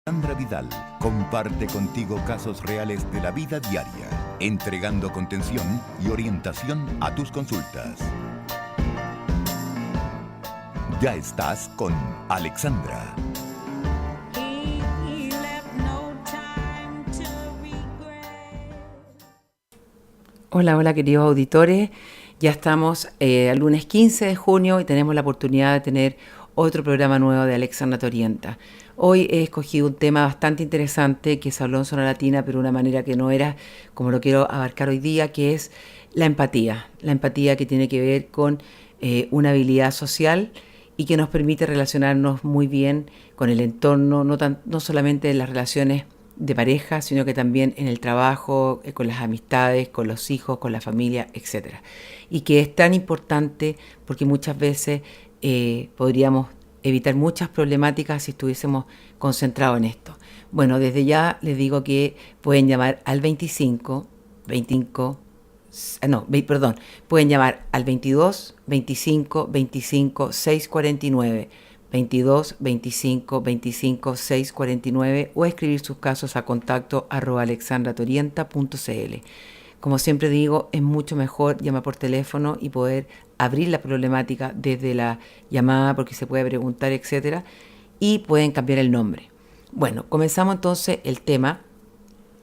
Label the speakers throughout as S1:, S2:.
S1: Sandra Vidal comparte contigo casos reales de la vida diaria, entregando contención y orientación a tus consultas. Ya estás con Alexandra.
S2: Hola queridos auditores, ya estamos al lunes 15 de junio y tenemos la oportunidad de tener otro programa nuevo de Alexandra Te Orienta. Hoy he escogido un tema bastante interesante que se habló en Zona Latina, pero de una manera que no era como lo quiero abarcar hoy día, que es la empatía. La empatía que tiene que ver con una habilidad social y que nos permite relacionarnos muy bien con el entorno, no solamente en las relaciones de pareja, sino que también en el trabajo, con las amistades, con los hijos, con la familia, etc. Y que es tan importante porque muchas veces podríamos evitar muchas problemáticas si estuviésemos concentrados en esto. Bueno, desde ya les digo que pueden llamar al pueden llamar al 22 25 25 649, 22 25 25 649 o escribir sus casos a contacto@alexandratorienta.cl. Como siempre digo, es mucho mejor llamar por teléfono y poder abrir la problemática desde la llamada porque se puede preguntar, etcétera, y pueden cambiar el nombre. Bueno, comenzamos entonces el tema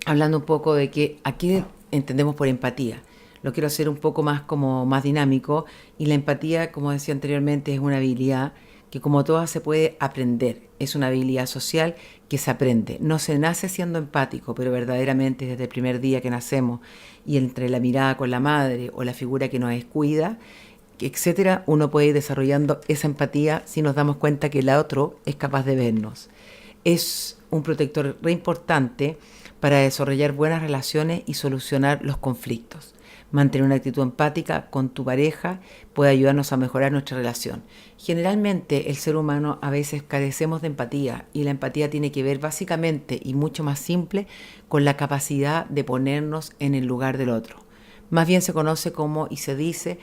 S2: hablando un poco de que aquí entendemos por empatía. Lo quiero hacer un poco más dinámico, y la empatía, como decía anteriormente, es una habilidad que como todas se puede aprender. Es una habilidad social que se aprende. No se nace siendo empático, pero verdaderamente desde el primer día que nacemos y entre la mirada con la madre o la figura que nos cuida, etcétera, uno puede ir desarrollando esa empatía si nos damos cuenta que el otro es capaz de vernos. Es un protector re importante para desarrollar buenas relaciones y solucionar los conflictos. Mantener una actitud empática con tu pareja puede ayudarnos a mejorar nuestra relación. Generalmente el ser humano a veces carecemos de empatía, y la empatía tiene que ver básicamente y mucho más simple con la capacidad de ponernos en el lugar del otro. Más bien se conoce como, y se dice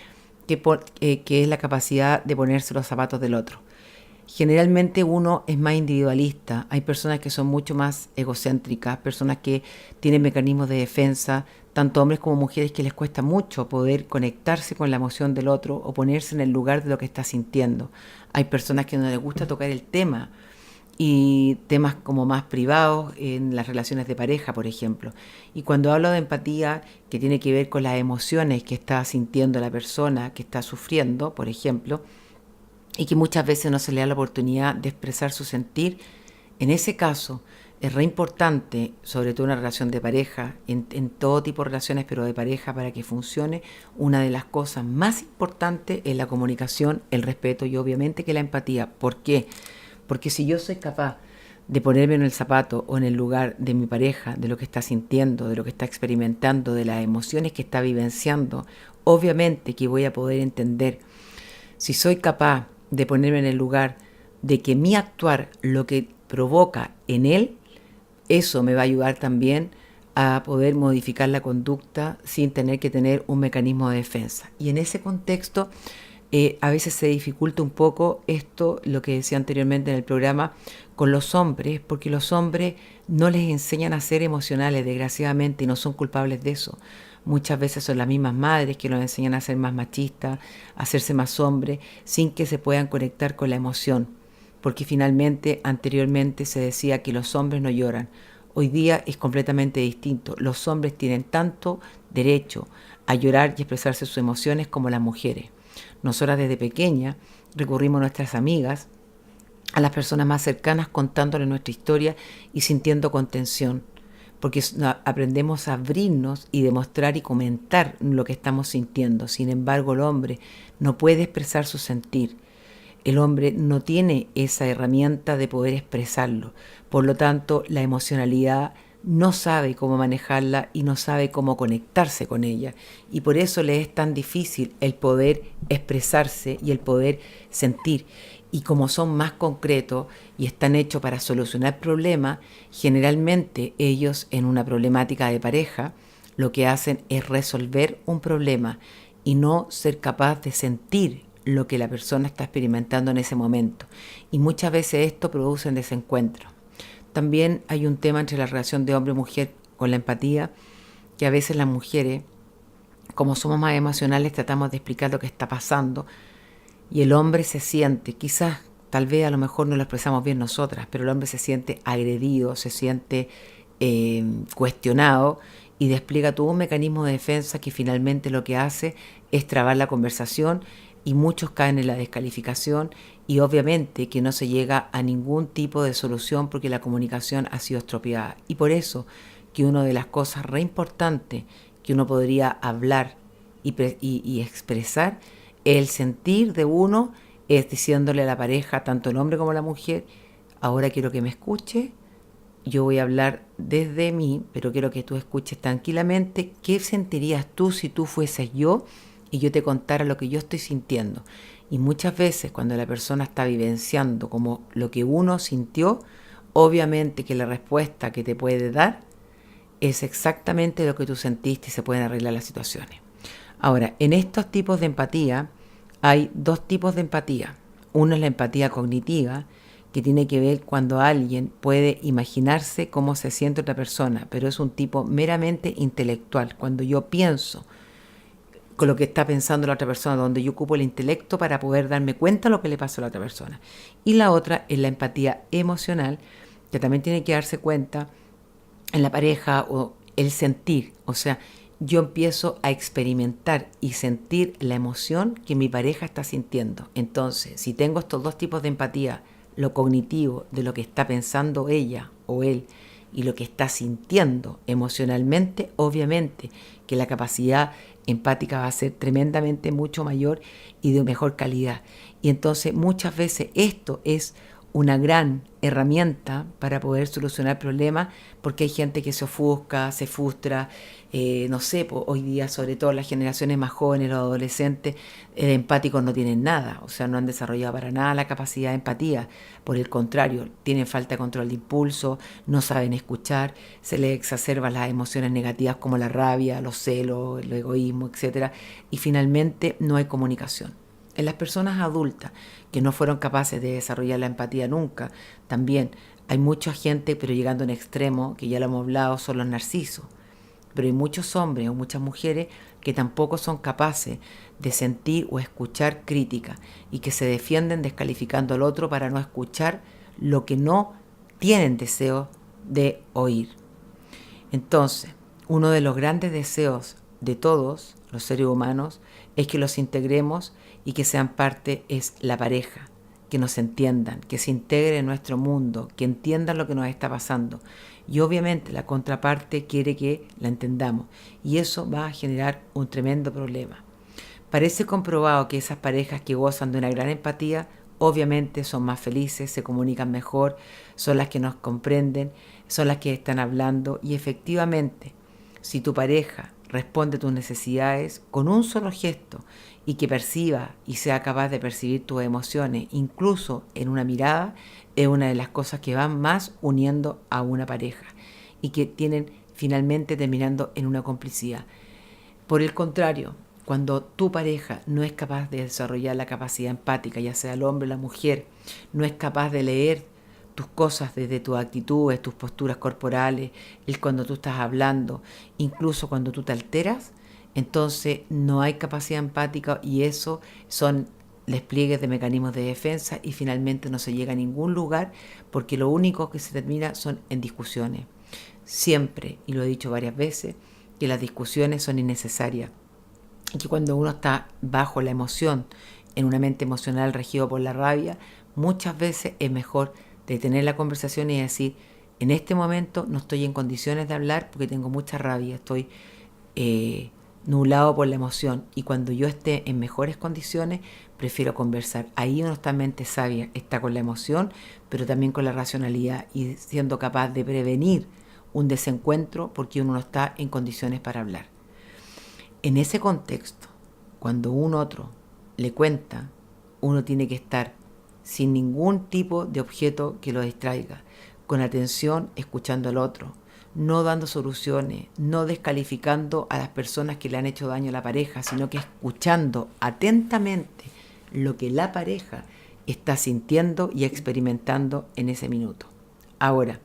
S2: que es la capacidad de ponerse los zapatos del otro. Generalmente uno es más individualista. Hay personas que son mucho más egocéntricas, personas que tienen mecanismos de defensa, tanto hombres como mujeres, que les cuesta mucho poder conectarse con la emoción del otro o ponerse en el lugar de lo que está sintiendo. Hay personas que no les gusta tocar el tema, y temas como más privados en las relaciones de pareja, por ejemplo. Y cuando hablo de empatía, que tiene que ver con las emociones que está sintiendo la persona que está sufriendo, por ejemplo, y que muchas veces no se le da la oportunidad de expresar su sentir, en ese caso es re importante, sobre todo en una relación de pareja, en todo tipo de relaciones, pero de pareja, para que funcione, una de las cosas más importantes es la comunicación, el respeto y obviamente que la empatía. ¿Por qué? Porque si yo soy capaz de ponerme en el zapato o en el lugar de mi pareja, de lo que está sintiendo, de lo que está experimentando, de las emociones que está vivenciando, obviamente que voy a poder entender. Si soy capaz de ponerme en el lugar de que mi actuar lo que provoca en él, eso me va a ayudar también a poder modificar la conducta sin tener que tener un mecanismo de defensa. Y en ese contexto a veces se dificulta un poco esto, lo que decía anteriormente en el programa, con los hombres, porque los hombres no les enseñan a ser emocionales, desgraciadamente, y no son culpables de eso. Muchas veces son las mismas madres que nos enseñan a ser más machistas, a hacerse más hombres, sin que se puedan conectar con la emoción. Porque finalmente, anteriormente se decía que los hombres no lloran. Hoy día es completamente distinto. Los hombres tienen tanto derecho a llorar y expresarse sus emociones como las mujeres. Nosotras desde pequeña recurrimos a nuestras amigas, a las personas más cercanas, contándoles nuestra historia y sintiendo contención, porque aprendemos a abrirnos y demostrar y comentar lo que estamos sintiendo. Sin embargo, el hombre no puede expresar su sentir. El hombre no tiene esa herramienta de poder expresarlo. Por lo tanto, la emocionalidad no sabe cómo manejarla y no sabe cómo conectarse con ella. Y por eso le es tan difícil el poder expresarse y el poder sentir. Y como son más concretos y están hechos para solucionar problemas, generalmente ellos en una problemática de pareja lo que hacen es resolver un problema y no ser capaz de sentir lo que la persona está experimentando en ese momento. Y muchas veces esto produce un desencuentro. también hay un tema entre la relación de hombre-mujer con la empatía, que a veces las mujeres, como somos más emocionales, tratamos de explicar lo que está pasando y el hombre se siente, quizás, tal vez a lo mejor no lo expresamos bien nosotras, pero el hombre se siente agredido, se siente cuestionado y despliega todo un mecanismo de defensa que finalmente lo que hace es trabar la conversación y muchos caen en la descalificación y obviamente que no se llega a ningún tipo de solución porque la comunicación ha sido estropeada. Y por eso que una de las cosas re importantes que uno podría hablar y expresar el sentir de uno es diciéndole a la pareja, tanto el hombre como la mujer, ahora quiero que me escuche, yo voy a hablar desde mí, pero quiero que tú escuches tranquilamente qué sentirías tú si tú fueses yo y yo te contara lo que yo estoy sintiendo. Y muchas veces cuando la persona está vivenciando como lo que uno sintió, obviamente que la respuesta que te puede dar es exactamente lo que tú sentiste y se pueden arreglar las situaciones. Ahora, en estos tipos de empatía hay dos tipos de empatía. Uno es la empatía cognitiva, que tiene que ver cuando alguien puede imaginarse cómo se siente otra persona, pero es un tipo meramente intelectual. Cuando yo pienso con lo que está pensando la otra persona, donde yo ocupo el intelecto para poder darme cuenta de lo que le pasa a la otra persona. Y la otra es la empatía emocional, que también tiene que darse cuenta en la pareja o el sentir. O sea, yo empiezo a experimentar y sentir la emoción que mi pareja está sintiendo. Entonces, si tengo estos dos tipos de empatía, lo cognitivo de lo que está pensando ella o él y lo que está sintiendo emocionalmente, obviamente que la capacidad empática va a ser tremendamente mucho mayor y de mejor calidad. Y entonces muchas veces esto es una gran herramienta para poder solucionar problemas, porque hay gente que se ofusca, se frustra, no sé, hoy día sobre todo las generaciones más jóvenes, los adolescentes, empáticos no tienen nada, o sea, no han desarrollado para nada la capacidad de empatía, por el contrario, tienen falta de control de impulso, no saben escuchar, se les exacerban las emociones negativas como la rabia, los celos, el egoísmo, etcétera, y finalmente no hay comunicación. En las personas adultas que no fueron capaces de desarrollar la empatía nunca, también hay mucha gente, pero llegando a un extremo, que ya lo hemos hablado, son los narcisos. Pero hay muchos hombres o muchas mujeres que tampoco son capaces de sentir o escuchar crítica y que se defienden descalificando al otro para no escuchar lo que no tienen deseo de oír. Entonces, uno de los grandes deseos de todos los seres humanos es que los integremos y que sean parte es la pareja, que nos entiendan, que se integre en nuestro mundo, que entiendan lo que nos está pasando. Y obviamente la contraparte quiere que la entendamos y eso va a generar un tremendo problema. Parece comprobado que esas parejas que gozan de una gran empatía obviamente son más felices, se comunican mejor, son las que nos comprenden, son las que están hablando y efectivamente, si tu pareja responde a tus necesidades con un solo gesto y que perciba y sea capaz de percibir tus emociones, incluso en una mirada, es una de las cosas que van más uniendo a una pareja y que tienen finalmente terminando en una complicidad. Por el contrario, cuando tu pareja no es capaz de desarrollar la capacidad empática, ya sea el hombre o la mujer, no es capaz de leer tus cosas desde tus actitudes, tus posturas corporales, el cuando tú estás hablando, incluso cuando tú te alteras, entonces no hay capacidad empática y eso son despliegues de mecanismos de defensa y finalmente no se llega a ningún lugar porque lo único que se termina son en discusiones. Siempre, y lo he dicho varias veces, que las discusiones son innecesarias y que cuando uno está bajo la emoción, en una mente emocional regido por la rabia, muchas veces es mejor detener la conversación y decir, en este momento no estoy en condiciones de hablar porque tengo mucha rabia, estoy nublado por la emoción y cuando yo esté en mejores condiciones prefiero conversar. Ahí uno está en mente sabia, está con la emoción, pero también con la racionalidad y siendo capaz de prevenir un desencuentro porque uno no está en condiciones para hablar. En ese contexto, cuando un otro le cuenta, uno tiene que estar sin ningún tipo de objeto que lo distraiga, con atención escuchando al otro, no dando soluciones, no descalificando a las personas que le han hecho daño a la pareja, sino que escuchando atentamente lo que la pareja está sintiendo y experimentando en ese minuto. Ahora,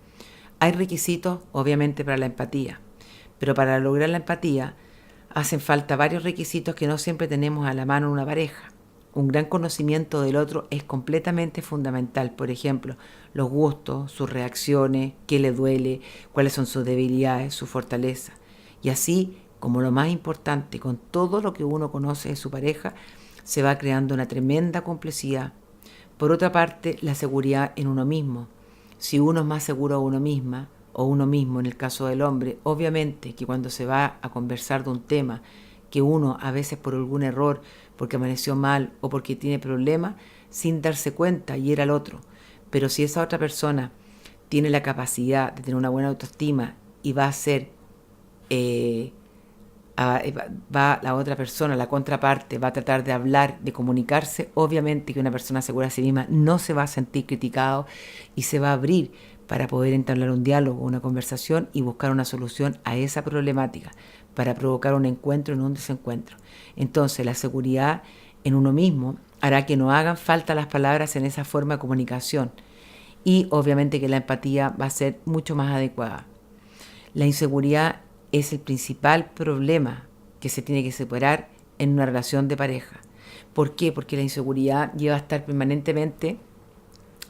S2: Hay requisitos, obviamente, para la empatía, pero para lograr la empatía hacen falta varios requisitos que no siempre tenemos a la mano en una pareja. Un gran conocimiento del otro es completamente fundamental. Por ejemplo, los gustos, sus reacciones, qué le duele, cuáles son sus debilidades, sus fortalezas. Y así, como lo más importante, con todo lo que uno conoce de su pareja, se va creando una tremenda complicidad. Por otra parte, la seguridad en uno mismo. Si uno es más seguro a uno misma o uno mismo, en el caso del hombre, obviamente que cuando se va a conversar de un tema que uno a veces por algún error, porque amaneció mal o porque tiene problemas, sin darse cuenta y era el otro. Pero si esa otra persona tiene la capacidad de tener una buena autoestima y va a ser va la otra persona, la contraparte, va a tratar de hablar, de comunicarse, obviamente que una persona segura de sí misma no se va a sentir criticado y se va a abrir para poder entablar un diálogo, una conversación y buscar una solución a esa problemática, para provocar un encuentro en un desencuentro. Entonces, la seguridad en uno mismo hará que no hagan falta las palabras en esa forma de comunicación y obviamente que la empatía va a ser mucho más adecuada. La inseguridad es el principal problema que se tiene que superar en una relación de pareja. ¿Por qué? Porque la inseguridad lleva a estar permanentemente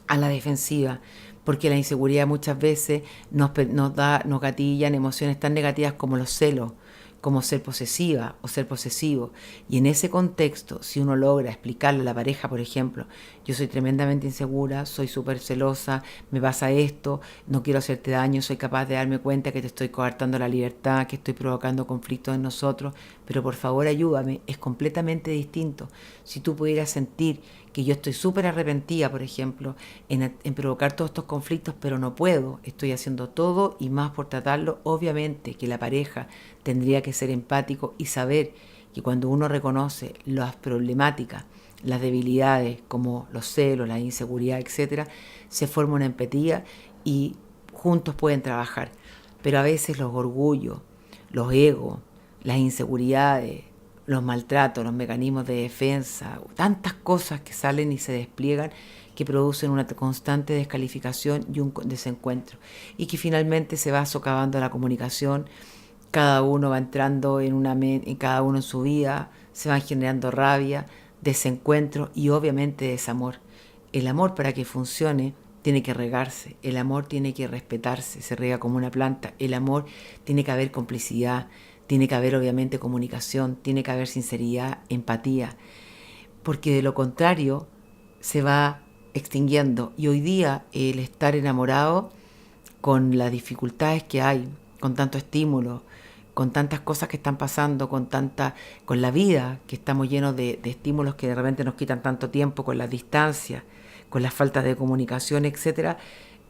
S2: a la defensiva, porque la inseguridad muchas veces nos gatilla en emociones tan negativas como los celos, como ser posesiva o ser posesivo. Y en ese contexto, si uno logra explicarle a la pareja, por ejemplo, yo soy tremendamente insegura, soy súper celosa, me pasa esto, no quiero hacerte daño, soy capaz de darme cuenta que te estoy coartando la libertad, que estoy provocando conflictos en nosotros, pero por favor ayúdame, es completamente distinto. Si tú pudieras sentir que yo estoy súper arrepentida, por ejemplo, en provocar todos estos conflictos, pero no puedo, estoy haciendo todo y más por tratarlo, obviamente que la pareja tendría que ser empático y saber que cuando uno reconoce las problemáticas, las debilidades como los celos, la inseguridad, etcétera, se forma una empatía y juntos pueden trabajar. Pero a veces los orgullos, los egos, las inseguridades, los maltratos, los mecanismos de defensa, tantas cosas que salen y se despliegan que producen una constante descalificación y un desencuentro y que finalmente se va socavando la comunicación, cada uno va entrando en cada uno en su vida, se van generando rabia, desencuentro y obviamente desamor. El amor para que funcione tiene que regarse, el amor tiene que respetarse, se riega como una planta, el amor tiene que haber complicidad, tiene que haber obviamente comunicación, tiene que haber sinceridad, empatía, porque de lo contrario se va extinguiendo. Y hoy día el estar enamorado con las dificultades que hay, con tanto estímulo, con tantas cosas que están pasando, con la vida, que estamos llenos de estímulos que de repente nos quitan tanto tiempo, con las distancias, con las faltas de comunicación, etcétera,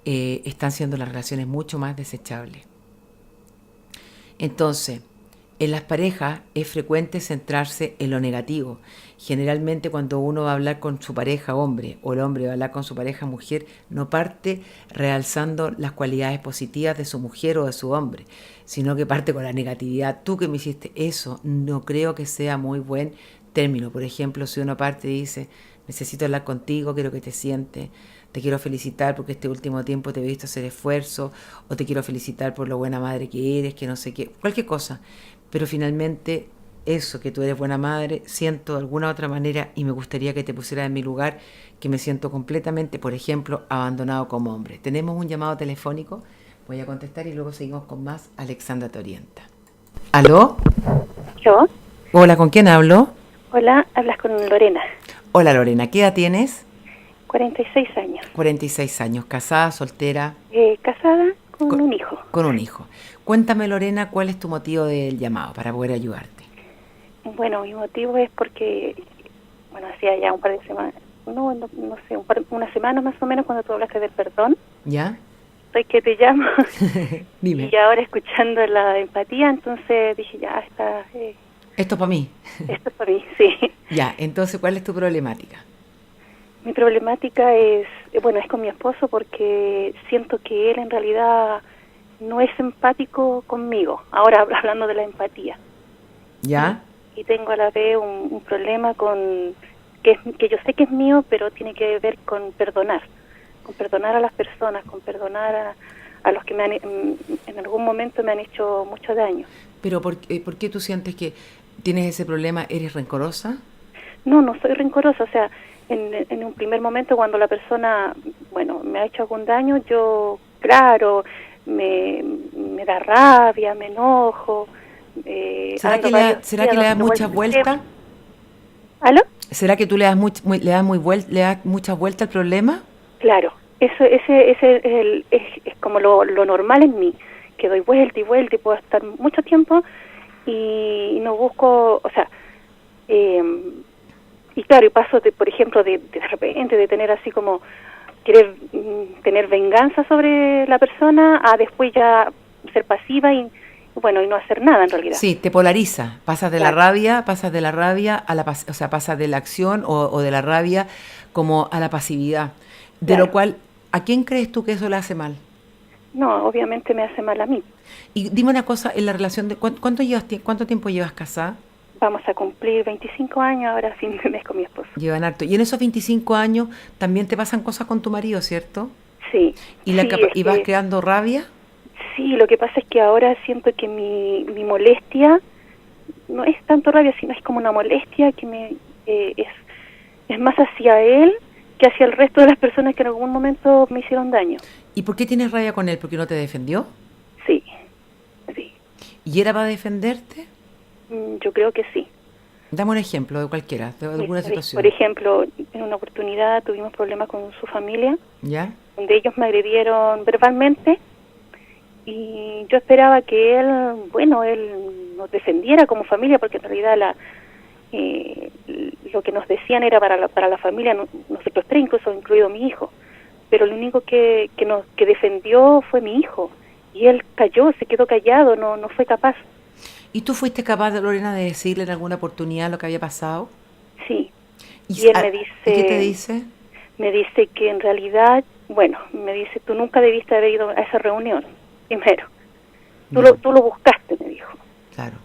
S2: están siendo las relaciones mucho más desechables. Entonces, en las parejas es frecuente centrarse en lo negativo. Generalmente cuando uno va a hablar con su pareja hombre o el hombre va a hablar con su pareja mujer, no parte realzando las cualidades positivas de su mujer o de su hombre, sino que parte con la negatividad. Tú que me hiciste eso, no creo que sea muy buen término. Por ejemplo, si uno parte y dice, necesito hablar contigo, quiero que te sientes, te quiero felicitar porque este último tiempo te he visto hacer esfuerzo, o te quiero felicitar por lo buena madre que eres, que no sé qué, cualquier cosa. Pero finalmente eso, que tú eres buena madre, siento de alguna otra manera y me gustaría que te pusieras en mi lugar, que me siento completamente, por ejemplo, abandonado como hombre. Tenemos un llamado telefónico, voy a contestar y luego seguimos con más. Alexandra te orienta. ¿Aló?
S3: ¿Yo?
S2: Hola, ¿con quién hablo?
S3: Hola, hablas con Lorena.
S2: Hola Lorena, ¿qué edad tienes?
S3: 46 años.
S2: 46 años, casada, soltera.
S3: Casada con un hijo.
S2: Con un hijo. Cuéntame Lorena, ¿cuál es tu motivo del llamado para poder ayudarte?
S3: Bueno, mi motivo es porque, hacía ya un par de semanas, no sé, una semana más o menos cuando tú hablaste del perdón.
S2: ¿Ya?
S3: Soy que te llamo.
S2: Dime.
S3: Y ahora escuchando la empatía, entonces dije, ya, está...
S2: Esto es para mí.
S3: Esto es para mí, sí.
S2: Ya, entonces, ¿cuál es tu problemática?
S3: Mi problemática es con mi esposo porque siento que él en realidad no es empático conmigo. Ahora hablando de la empatía.
S2: ¿Ya?
S3: Y tengo a la vez un problema que yo sé que es mío, pero tiene que ver con perdonar a las personas, con perdonar a los que en algún momento me han hecho mucho daño.
S2: Pero ¿por qué tú sientes que tienes ese problema? ¿Eres rencorosa?
S3: No, no soy rencorosa, o sea, en un primer momento cuando la persona, bueno, me ha hecho algún daño, yo, claro, me da rabia, me enojo.
S2: ¿Será que le das muchas vueltas?
S3: ¿Aló?
S2: ¿Será que tú le das muchas vueltas al problema?
S3: Claro, ese es como lo normal en mí, que doy vuelta y vuelta y puedo estar mucho tiempo y no busco, o sea, y claro, y paso, por ejemplo, de repente de tener así como querer tener venganza sobre la persona a después ya ser pasiva y bueno, y no hacer nada en realidad.
S2: Sí, te polariza, pasas de
S3: claro.
S2: pasas de la rabia a o sea, pasas de la acción o de la rabia como a la pasividad, de
S3: claro.
S2: lo cual, ¿a quién crees tú que eso le hace mal?
S3: No, obviamente me hace mal a mí.
S2: Y dime una cosa, en la relación de ¿cuánto tiempo llevas casada?
S3: Vamos a cumplir 25 años ahora a fin de mes con mi esposo.
S2: Llevan harto. Y en esos 25 años también te pasan cosas con tu marido, ¿cierto?
S3: Sí.
S2: ¿Y vas creando rabia?
S3: Sí, lo que pasa es que ahora siento que mi molestia no es tanto rabia, sino es como una molestia que es más hacia él que hacia el resto de las personas que en algún momento me hicieron daño.
S2: ¿Y por qué tienes rabia con él? ¿Porque no te defendió?
S3: Sí.
S2: ¿Y era para defenderte?
S3: Yo creo que sí.
S2: Dame un ejemplo de cualquiera, de alguna situación.
S3: Por ejemplo, en una oportunidad tuvimos problemas con su familia,
S2: ¿ya?
S3: Donde ellos me agredieron verbalmente y yo esperaba que él nos defendiera como familia, porque en realidad lo que nos decían era para la familia, nosotros tres, incluso incluido mi hijo, pero lo único que defendió fue mi hijo, y él cayó, se quedó callado, no fue capaz.
S2: ¿Y tú fuiste capaz, Lorena, de decirle en alguna oportunidad lo que había pasado?
S3: Sí. Y él me dice...
S2: ¿Y qué te dice?
S3: Me dice que en realidad, me dice, tú nunca debiste haber ido a esa reunión, primero. Tú lo buscaste, me dijo.
S2: Claro.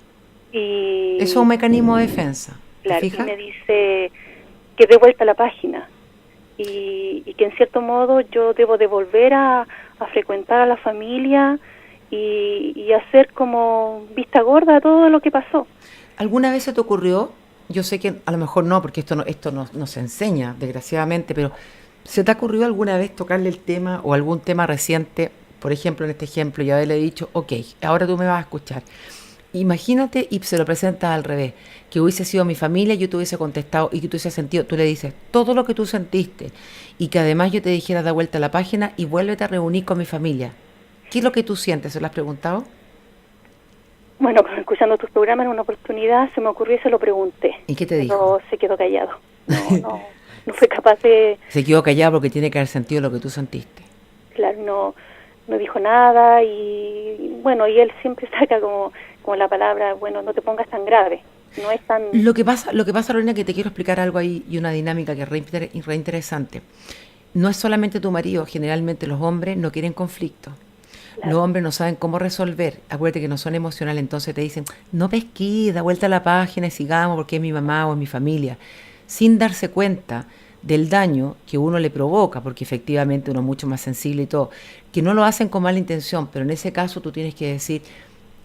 S3: Y
S2: eso es un mecanismo de defensa.
S3: Claro,
S2: ¿te fijas?
S3: y me dice que dé vuelta a la página y que en cierto modo yo debo de volver a frecuentar a la familia y hacer como vista gorda a todo lo que pasó.
S2: ¿Alguna vez se te ocurrió? Yo sé que a lo mejor no, porque esto no se enseña, desgraciadamente, pero ¿se te ha ocurrido alguna vez tocarle el tema o algún tema reciente? Por ejemplo, en este ejemplo, ya le he dicho, ok, ahora tú me vas a escuchar. Imagínate y se lo presentas al revés, que hubiese sido mi familia, yo te hubiese contestado y que tú hubieses sentido, tú le dices todo lo que tú sentiste y que además yo te dijera da vuelta a la página y vuélvete a reunir con mi familia. ¿Qué es lo que tú sientes? ¿Se lo has preguntado?
S3: Bueno, escuchando tus programas en una oportunidad se me ocurrió y se lo pregunté.
S2: ¿Y qué te dijo?
S3: Pero se quedó callado. No fue capaz de...
S2: Se quedó callado porque tiene que haber sentido lo que tú sentiste.
S3: Claro, no dijo nada y bueno, y él siempre saca como la palabra, no te pongas tan grave. No es tan...
S2: Lo que pasa, Lorena, que te quiero explicar algo ahí y una dinámica que es re interesante. No es solamente tu marido, generalmente los hombres no quieren conflicto. Claro. Los hombres no saben cómo resolver. Acuérdate que no son emocionales, entonces te dicen, no pesquí, da vuelta a la página y sigamos porque es mi mamá o es mi familia. Sin darse cuenta del daño que uno le provoca, porque efectivamente uno es mucho más sensible y todo, que no lo hacen con mala intención, pero en ese caso tú tienes que decir,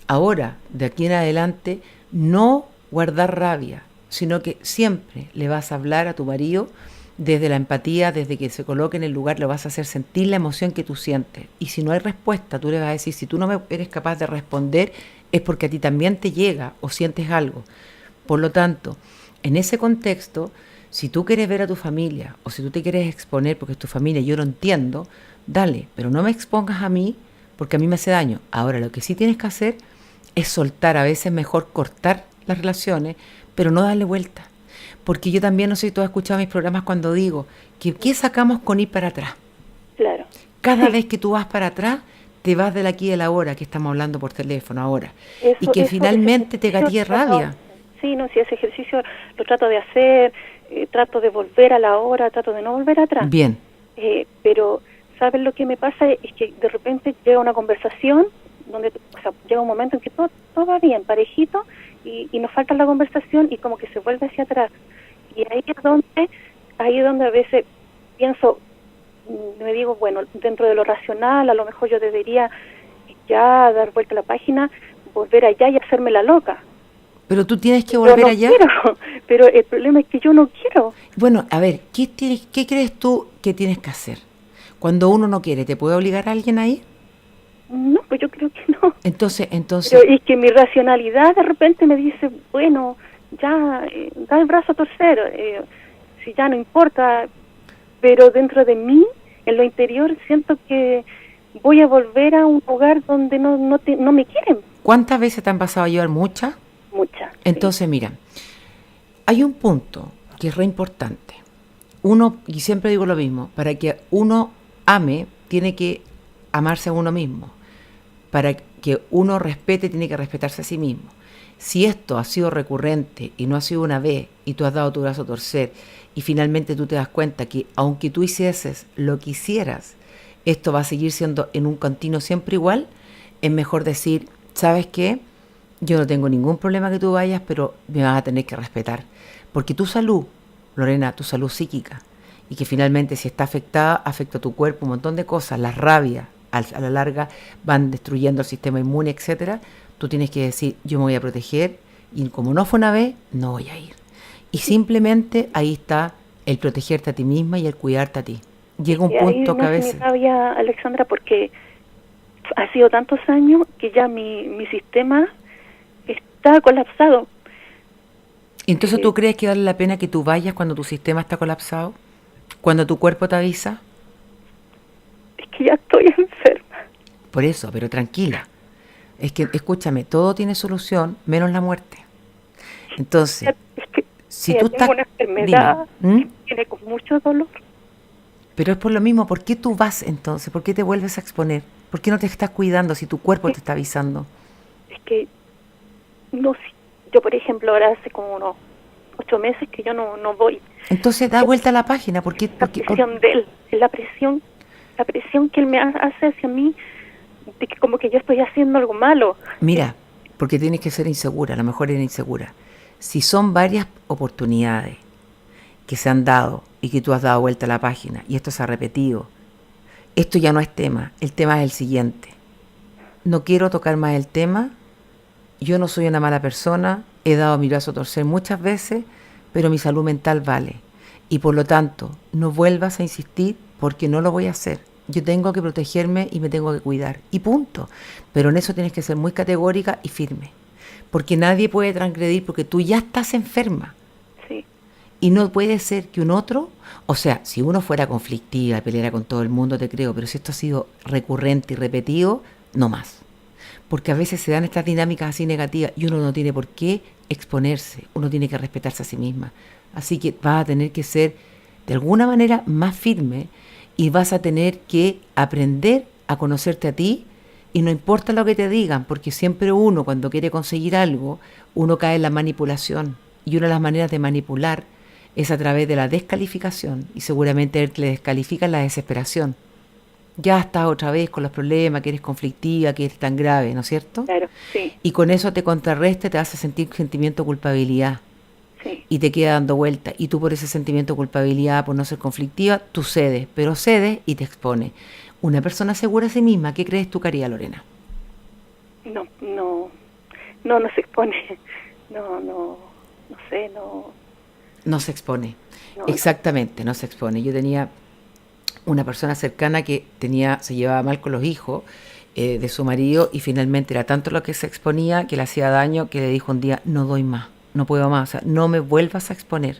S2: ahora, de aquí en adelante, no guardar rabia, sino que siempre le vas a hablar a tu marido desde la empatía, desde que se coloque en el lugar, le vas a hacer sentir la emoción que tú sientes. Y si no hay respuesta, tú le vas a decir, si tú no eres capaz de responder, es porque a ti también te llega o sientes algo. Por lo tanto, en ese contexto, si tú quieres ver a tu familia o si tú te quieres exponer porque es tu familia, yo lo entiendo, dale, pero no me expongas a mí porque a mí me hace daño. Ahora, lo que sí tienes que hacer es soltar, a veces mejor cortar las relaciones, pero no darle vuelta. Porque yo también, no sé si tú has escuchado mis programas cuando digo que ¿qué sacamos con ir para atrás?
S3: Claro.
S2: Cada vez que tú vas para atrás, te vas del aquí y del ahora, que estamos hablando por teléfono ahora. Y que finalmente te gatille rabia.
S3: Sí, si ese ejercicio lo trato de hacer, trato de volver a la hora, trato de no volver atrás.
S2: Bien.
S3: Pero, ¿sabes lo que me pasa? Es que de repente llega una conversación donde, llega un momento en que todo va bien, parejito, y nos falta la conversación y como que se vuelve hacia atrás. Y ahí es donde a veces pienso, me digo, bueno, dentro de lo racional, a lo mejor yo debería ya dar vuelta a la página, volver allá y hacerme la loca.
S2: Pero tú tienes que
S3: Yo
S2: volver
S3: no
S2: allá.
S3: quiero, pero el problema es que yo no quiero.
S2: Bueno, a ver, ¿qué crees tú que tienes que hacer? Cuando uno no quiere, ¿te puede obligar a alguien a ir?
S3: No, pues yo creo que no.
S2: Entonces,
S3: Pero es que mi racionalidad de repente me dice, bueno, ya, da el brazo a torcer, si ya no importa, pero dentro de mí, en lo interior, siento que voy a volver a un lugar donde no me quieren.
S2: ¿cuántas veces te han pasado a llevar? ¿Muchas?
S3: Muchas.
S2: Entonces, mira, hay un punto que es re importante. Uno, y siempre digo lo mismo, para que uno ame, tiene que amarse a uno mismo. Para que uno respete, tiene que respetarse a sí mismo. Si esto ha sido recurrente y no ha sido una vez y tú has dado tu brazo a torcer y finalmente tú te das cuenta que aunque tú hicieses lo que hicieras, esto va a seguir siendo en un continuo siempre igual, es mejor decir, ¿sabes qué? Yo no tengo ningún problema que tú vayas, pero me vas a tener que respetar. Porque tu salud, Lorena, tu salud psíquica, y que finalmente si está afectada, afecta a tu cuerpo, un montón de cosas, la rabia, a la larga van destruyendo el sistema inmune, etcétera. Tú tienes que decir, yo me voy a proteger, y como no fue una vez, no voy a ir. Y simplemente ahí está el protegerte a ti misma y el cuidarte a ti. Llega un punto que a veces...
S3: Me rabia, Alexandra, porque ha sido tantos años que ya mi sistema está colapsado.
S2: Entonces, ¿tú crees que vale la pena que tú vayas cuando tu sistema está colapsado? ¿Cuando tu cuerpo te avisa?
S3: Es que ya estoy enferma.
S2: Por eso, pero tranquila. Es que, escúchame, todo tiene solución, menos la muerte. Entonces,
S3: Es que
S2: si tú estás...
S3: tengo una enfermedad
S2: Dime,
S3: que tiene con mucho dolor.
S2: Pero es por lo mismo, ¿por qué tú vas entonces? ¿Por qué te vuelves a exponer? ¿Por qué no te estás cuidando si tu cuerpo te está avisando?
S3: Es que, no sé, yo por ejemplo ahora hace como unos 8 meses que yo no voy.
S2: Entonces da vuelta a la página. ¿Por qué?
S3: La presión de él, la presión que él me hace hacia mí, de que como que yo estoy haciendo algo malo.
S2: Mira, porque tienes que ser insegura, a lo mejor eres insegura. Si son varias oportunidades que se han dado y que tú has dado vuelta a la página y esto se ha repetido, esto ya no es tema, el tema es el siguiente. No quiero tocar más el tema, yo no soy una mala persona, he dado mi brazo a torcer muchas veces, pero mi salud mental vale. Y por lo tanto, no vuelvas a insistir porque no lo voy a hacer. Yo tengo que protegerme y me tengo que cuidar. Y punto. Pero en eso tienes que ser muy categórica y firme. Porque nadie puede transgredir porque tú ya estás enferma.
S3: Sí.
S2: Y no puede ser que un otro, o sea, si uno fuera conflictiva, peleara con todo el mundo, te creo, pero si esto ha sido recurrente y repetido, no más. Porque a veces se dan estas dinámicas así negativas y uno no tiene por qué exponerse, uno tiene que respetarse a sí misma. Así que vas a tener que ser de alguna manera más firme y vas a tener que aprender a conocerte a ti y no importa lo que te digan, porque siempre uno cuando quiere conseguir algo, uno cae en la manipulación y una de las maneras de manipular es a través de la descalificación y seguramente él le descalifica la desesperación. Ya estás otra vez con los problemas, que eres conflictiva, que eres tan grave, ¿no es cierto?
S3: Claro, sí.
S2: Y con eso te contrarresta, te hace sentir sentimiento de culpabilidad.
S3: Sí.
S2: Y te queda dando vuelta. Y tú por ese sentimiento de culpabilidad, por no ser conflictiva, tú cedes, pero cedes y te expones. Una persona segura de sí misma, ¿qué crees tú que haría, Lorena?
S3: No se expone. No sé, no.
S2: No se expone.
S3: No.
S2: Exactamente, no se expone. Yo tenía una persona cercana que se llevaba mal con los hijos de su marido y finalmente era tanto lo que se exponía que le hacía daño que le dijo un día, no doy más, no puedo más, o sea, no me vuelvas a exponer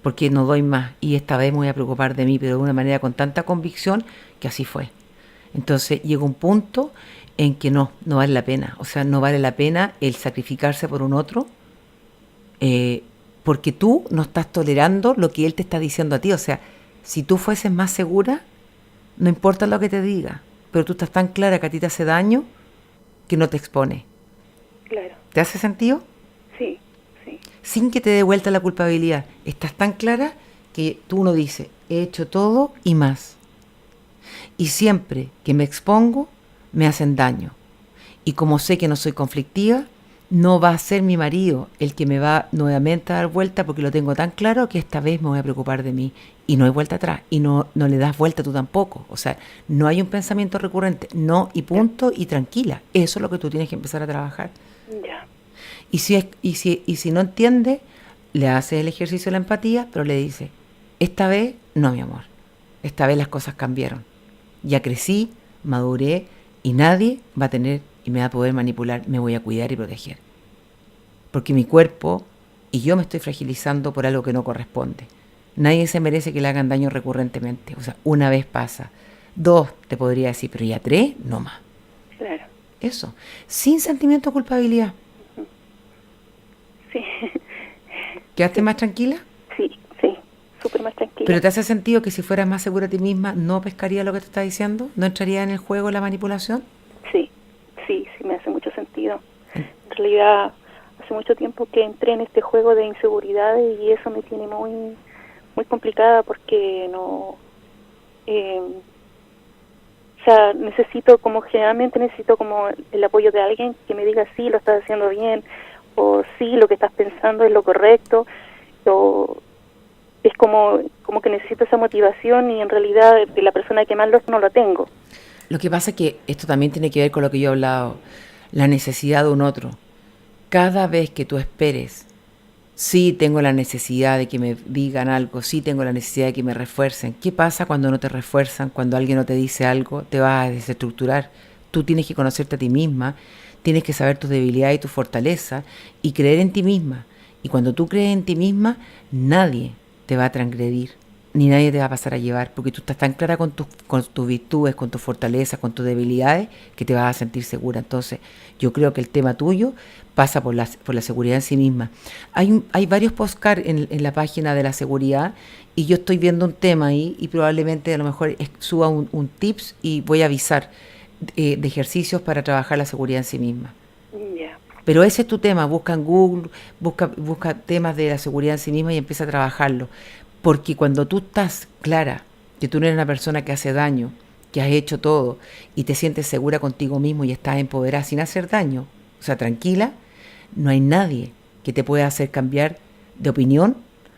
S2: porque no doy más y esta vez me voy a preocupar de mí, pero de una manera con tanta convicción que así fue. Entonces llegó un punto en que no vale la pena, o sea, no vale la pena el sacrificarse por un otro porque tú no estás tolerando lo que él te está diciendo a ti, o sea, si tú fueses más segura, no importa lo que te diga, pero tú estás tan clara que a ti te hace daño que no te expone.
S3: Claro.
S2: ¿Te hace sentido?
S3: Sí, sí.
S2: Sin que te dé vuelta la culpabilidad. Estás tan clara que tú no dices, he hecho todo y más. Y siempre que me expongo, me hacen daño. Y como sé que no soy conflictiva, no va a ser mi marido el que me va nuevamente a dar vuelta, porque lo tengo tan claro que esta vez me voy a preocupar de mí. Y no hay vuelta atrás, y no le das vuelta tú tampoco. O sea, no hay un pensamiento recurrente, no, y punto, y tranquila. Eso es lo que tú tienes que empezar a trabajar.
S3: Ya.
S2: Y si no entiende, le haces el ejercicio de la empatía, pero le dice, esta vez no, mi amor, esta vez las cosas cambiaron. Ya crecí, maduré, y nadie va a tener y me va a poder manipular, me voy a cuidar y proteger. Porque mi cuerpo y yo me estoy fragilizando por algo que no corresponde. Nadie se merece que le hagan daño recurrentemente. O sea, una vez pasa, 2 te podría decir, pero ya 3, no más.
S3: Claro.
S2: Eso, sin sentimiento de culpabilidad.
S3: Sí.
S2: ¿Quedaste más tranquila?
S3: Sí, súper más tranquila.
S2: ¿Pero te hace sentido que si fueras más segura de ti misma, no pescaría lo que te está diciendo? ¿No entraría en el juego la manipulación?
S3: Sí, me hace mucho sentido. En realidad, hace mucho tiempo que entré en este juego de inseguridades y eso me tiene muy, muy complicada porque no... o sea, generalmente necesito como el apoyo de alguien que me diga sí, lo estás haciendo bien, o sí, lo que estás pensando es lo correcto, o es como que necesito esa motivación y en realidad de la persona que más no lo tengo.
S2: Lo que pasa es que esto también tiene que ver con lo que yo he hablado, la necesidad de un otro. Cada vez que tú esperes, sí tengo la necesidad de que me digan algo, sí tengo la necesidad de que me refuercen. ¿Qué pasa cuando no te refuerzan, cuando alguien no te dice algo? Te vas a desestructurar. Tú tienes que conocerte a ti misma, tienes que saber tus debilidades y tus fortalezas y creer en ti misma. Y cuando tú crees en ti misma, nadie te va a transgredir, ni nadie te va a pasar a llevar, porque tú estás tan clara con tus virtudes, con tus fortalezas, con tus debilidades, que te vas a sentir segura. Entonces, yo creo que el tema tuyo pasa por la seguridad en sí misma. Hay varios postcards en la página de la seguridad, y yo estoy viendo un tema ahí, y probablemente a lo mejor suba un tips y voy a avisar de ejercicios para trabajar la seguridad en sí misma.
S3: Yeah.
S2: Pero ese es tu tema, busca en Google, busca temas de la seguridad en sí misma y empieza a trabajarlo. Porque cuando tú estás clara que tú no eres una persona que hace daño, que has hecho todo y te sientes segura contigo mismo y estás empoderada sin hacer daño, o sea, tranquila, no hay nadie que te pueda hacer cambiar de opinión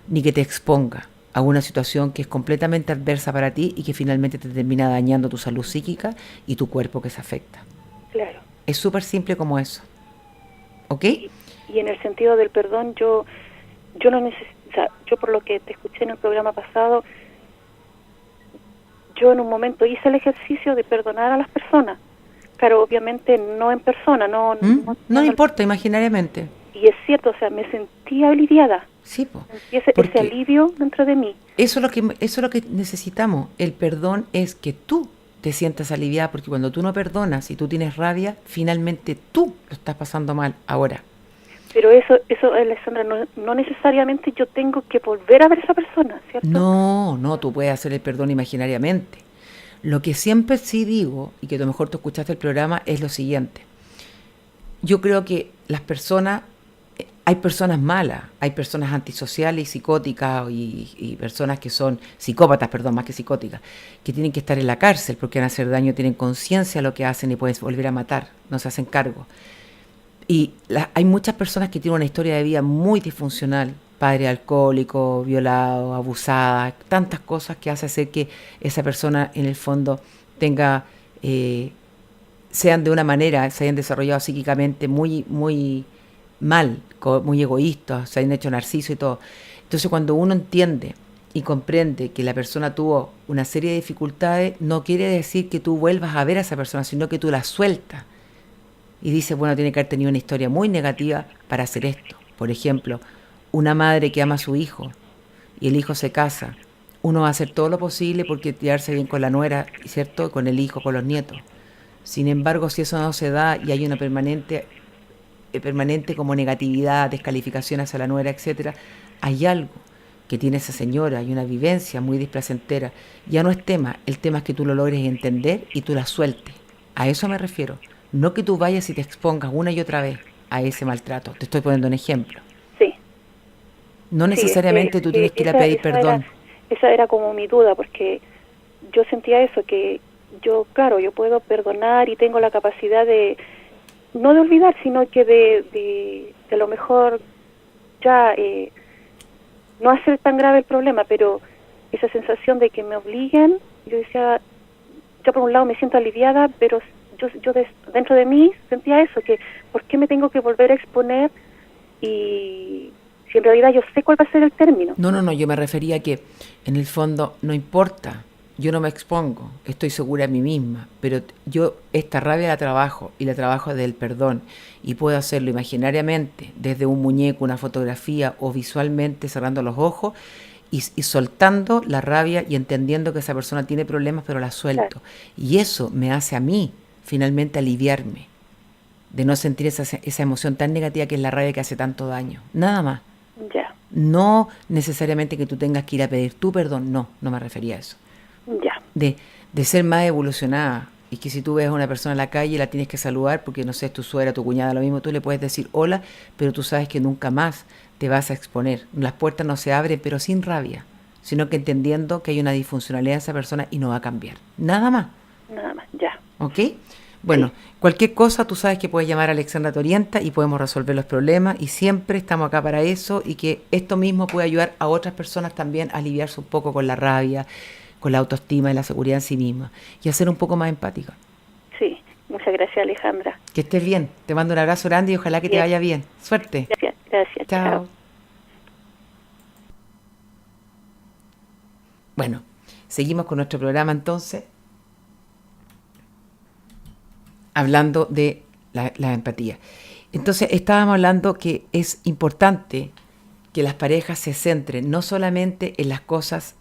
S2: ni que te exponga a una situación que es completamente adversa para ti y que finalmente te termina dañando tu salud psíquica y tu cuerpo que se afecta.
S3: Claro.
S2: Es súper simple como eso. ¿Ok?
S3: Y en el sentido del perdón, yo no necesito, o sea, yo por lo que te escuché en el programa pasado, yo en un momento hice el ejercicio de perdonar a las personas. Claro, obviamente no en persona, no
S2: importa, imaginariamente.
S3: Y es cierto, o sea, me sentí aliviada.
S2: Sí, po.
S3: Y ese alivio dentro de mí.
S2: Eso es lo que necesitamos. El perdón es que tú te sientas aliviada, porque cuando tú no perdonas y tú tienes rabia, finalmente tú lo estás pasando mal ahora.
S3: Pero eso Alessandra, no necesariamente yo tengo que volver a ver a esa persona, ¿cierto?
S2: No, tú puedes hacer el perdón imaginariamente. Lo que siempre sí digo, y que a lo mejor tú escuchaste el programa, es lo siguiente. Yo creo que las personas, hay personas malas, hay personas antisociales y psicóticas y personas que son psicópatas, perdón, más que psicóticas, que tienen que estar en la cárcel porque van a hacer daño, tienen conciencia de lo que hacen y pueden volver a matar, no se hacen cargo. Y hay muchas personas que tienen una historia de vida muy disfuncional, padre alcohólico, violado, abusada, tantas cosas que hace hacer que esa persona en el fondo tenga, sean de una manera, se hayan desarrollado psíquicamente muy, muy mal, muy egoístas, se hayan hecho narciso y todo. Entonces cuando uno entiende y comprende que la persona tuvo una serie de dificultades, no quiere decir que tú vuelvas a ver a esa persona, sino que tú la sueltas. Y dices, bueno, tiene que haber tenido una historia muy negativa para hacer esto. Por ejemplo, una madre que ama a su hijo y el hijo se casa, uno va a hacer todo lo posible porque llevarse bien con la nuera, ¿cierto? Con el hijo, con los nietos. Sin embargo, si eso no se da y hay una permanente como negatividad, descalificación hacia la nuera, etcétera, hay algo que tiene esa señora y una vivencia muy displacentera. Ya no es tema, el tema es que tú lo logres entender y tú la sueltes. A eso me refiero. No que tú vayas y te expongas una y otra vez a ese maltrato. Te estoy poniendo un ejemplo.
S3: Sí.
S2: No necesariamente tú tienes que ir a pedir perdón.
S3: Esa era como mi duda, porque yo sentía eso, que yo, claro, yo puedo perdonar y tengo la capacidad de no de olvidar, sino que de a lo mejor ya no hacer tan grave el problema, pero esa sensación de que me obliguen, yo decía, yo por un lado me siento aliviada, pero yo dentro de mí sentía eso, que ¿por qué me tengo que volver a exponer? Y si en realidad yo sé cuál va a ser el término.
S2: No, yo me refería a que en el fondo no importa, yo no me expongo, estoy segura de mí misma, pero yo esta rabia la trabajo y la trabajo desde el perdón y puedo hacerlo imaginariamente, desde un muñeco, una fotografía o visualmente cerrando los ojos y soltando la rabia y entendiendo que esa persona tiene problemas, pero la suelto. Claro. Y eso me hace a mí finalmente aliviarme de no sentir esa emoción tan negativa que es la rabia que hace tanto daño. Nada más.
S3: Ya.
S2: No necesariamente que tú tengas que ir a pedir tu perdón, no me refería a eso.
S3: Ya.
S2: De ser más evolucionada y que si tú ves a una persona en la calle la tienes que saludar porque no sé, es tu suegra, tu cuñada, lo mismo, tú le puedes decir hola, pero tú sabes que nunca más te vas a exponer. Las puertas no se abren, pero sin rabia, sino que entendiendo que hay una disfuncionalidad en esa persona y no va a cambiar. Nada más.
S3: Nada más, ya.
S2: ¿Ok? Bueno, sí. Cualquier cosa, tú sabes que puedes llamar a Alexandra Torienta y podemos resolver los problemas y siempre estamos acá para eso y que esto mismo puede ayudar a otras personas también a aliviarse un poco con la rabia, con la autoestima y la seguridad en sí misma y a ser un poco más empática.
S3: Sí, muchas gracias, Alejandra.
S2: Que estés bien, te mando un abrazo grande y ojalá que te vaya bien. Suerte.
S3: Gracias.
S2: Chao. Bueno, seguimos con nuestro programa entonces, hablando de la empatía. Entonces estábamos hablando que es importante que las parejas se centren no solamente en las cosas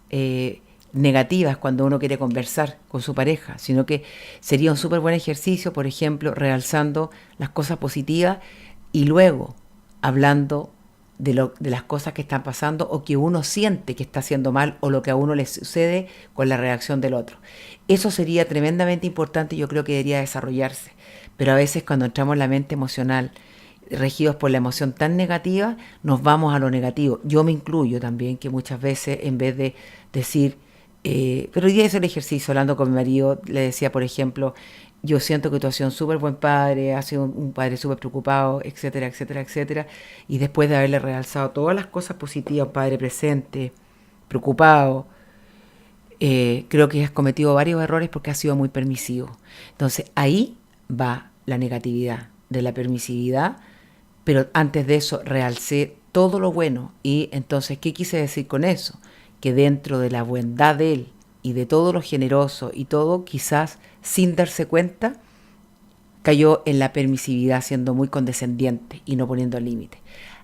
S2: negativas cuando uno quiere conversar con su pareja, sino que sería un súper buen ejercicio, por ejemplo, realzando las cosas positivas y luego hablando de las cosas que están pasando o que uno siente que está haciendo mal o lo que a uno le sucede con la reacción del otro. Eso sería tremendamente importante y yo creo que debería desarrollarse. Pero a veces cuando entramos en la mente emocional, regidos por la emoción tan negativa, nos vamos a lo negativo. Yo me incluyo también, que muchas veces en vez de decir, pero hoy día hice el ejercicio, hablando con mi marido, le decía, por ejemplo, yo siento que tú has sido un súper buen padre, has sido un padre súper preocupado, etcétera, etcétera, etcétera. Y después de haberle realzado todas las cosas positivas, un padre presente, preocupado, creo que has cometido varios errores porque has sido muy permisivo. Entonces ahí va la negatividad de la permisividad, pero antes de eso realcé todo lo bueno. Y entonces, ¿qué quise decir con eso? Que dentro de la bondad de él y de todo lo generoso y todo, quizás sin darse cuenta, cayó en la permisividad siendo muy condescendiente y no poniendo límites.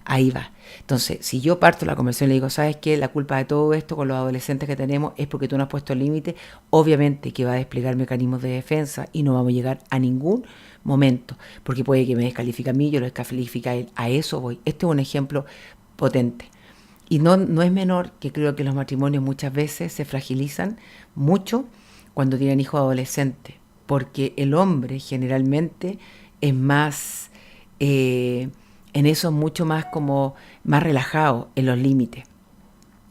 S2: Ahí va. Entonces, si yo parto la conversación y le digo, ¿sabes qué? La culpa de todo esto con los adolescentes que tenemos es porque tú no has puesto límite, obviamente que va a desplegar mecanismos de defensa y no vamos a llegar a ningún momento, porque puede que me descalifique a mí, yo lo descalifique a él. A eso voy. Este es un ejemplo potente. Y no es menor que creo que los matrimonios muchas veces se fragilizan mucho cuando tienen hijos adolescentes, porque el hombre generalmente es más, en eso es mucho más como más relajado en los límites.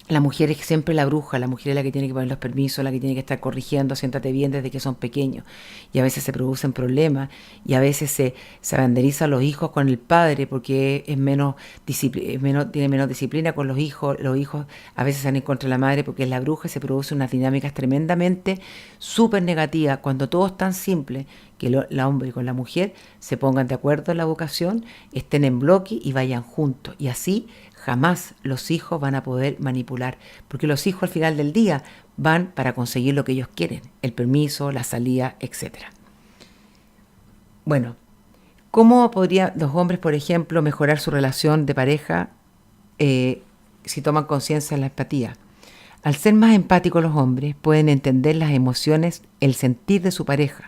S2: La mujer es siempre la bruja, la mujer es la que tiene que poner los permisos, la que tiene que estar corrigiendo, siéntate bien desde que son pequeños. Y a veces se producen problemas y a veces se banderizan los hijos con el padre porque tiene menos disciplina con los hijos a veces salen contra la madre porque es la bruja y se producen unas dinámicas tremendamente súper negativas cuando todo es tan simple que el hombre con la mujer se pongan de acuerdo en la vocación, estén en bloque y vayan juntos. Y así jamás los hijos van a poder manipular, porque los hijos al final del día van para conseguir lo que ellos quieren, el permiso, la salida, etc. Bueno, ¿cómo podrían los hombres, por ejemplo, mejorar su relación de pareja si toman conciencia de la empatía? Al ser más empáticos los hombres pueden entender las emociones, el sentir de su pareja.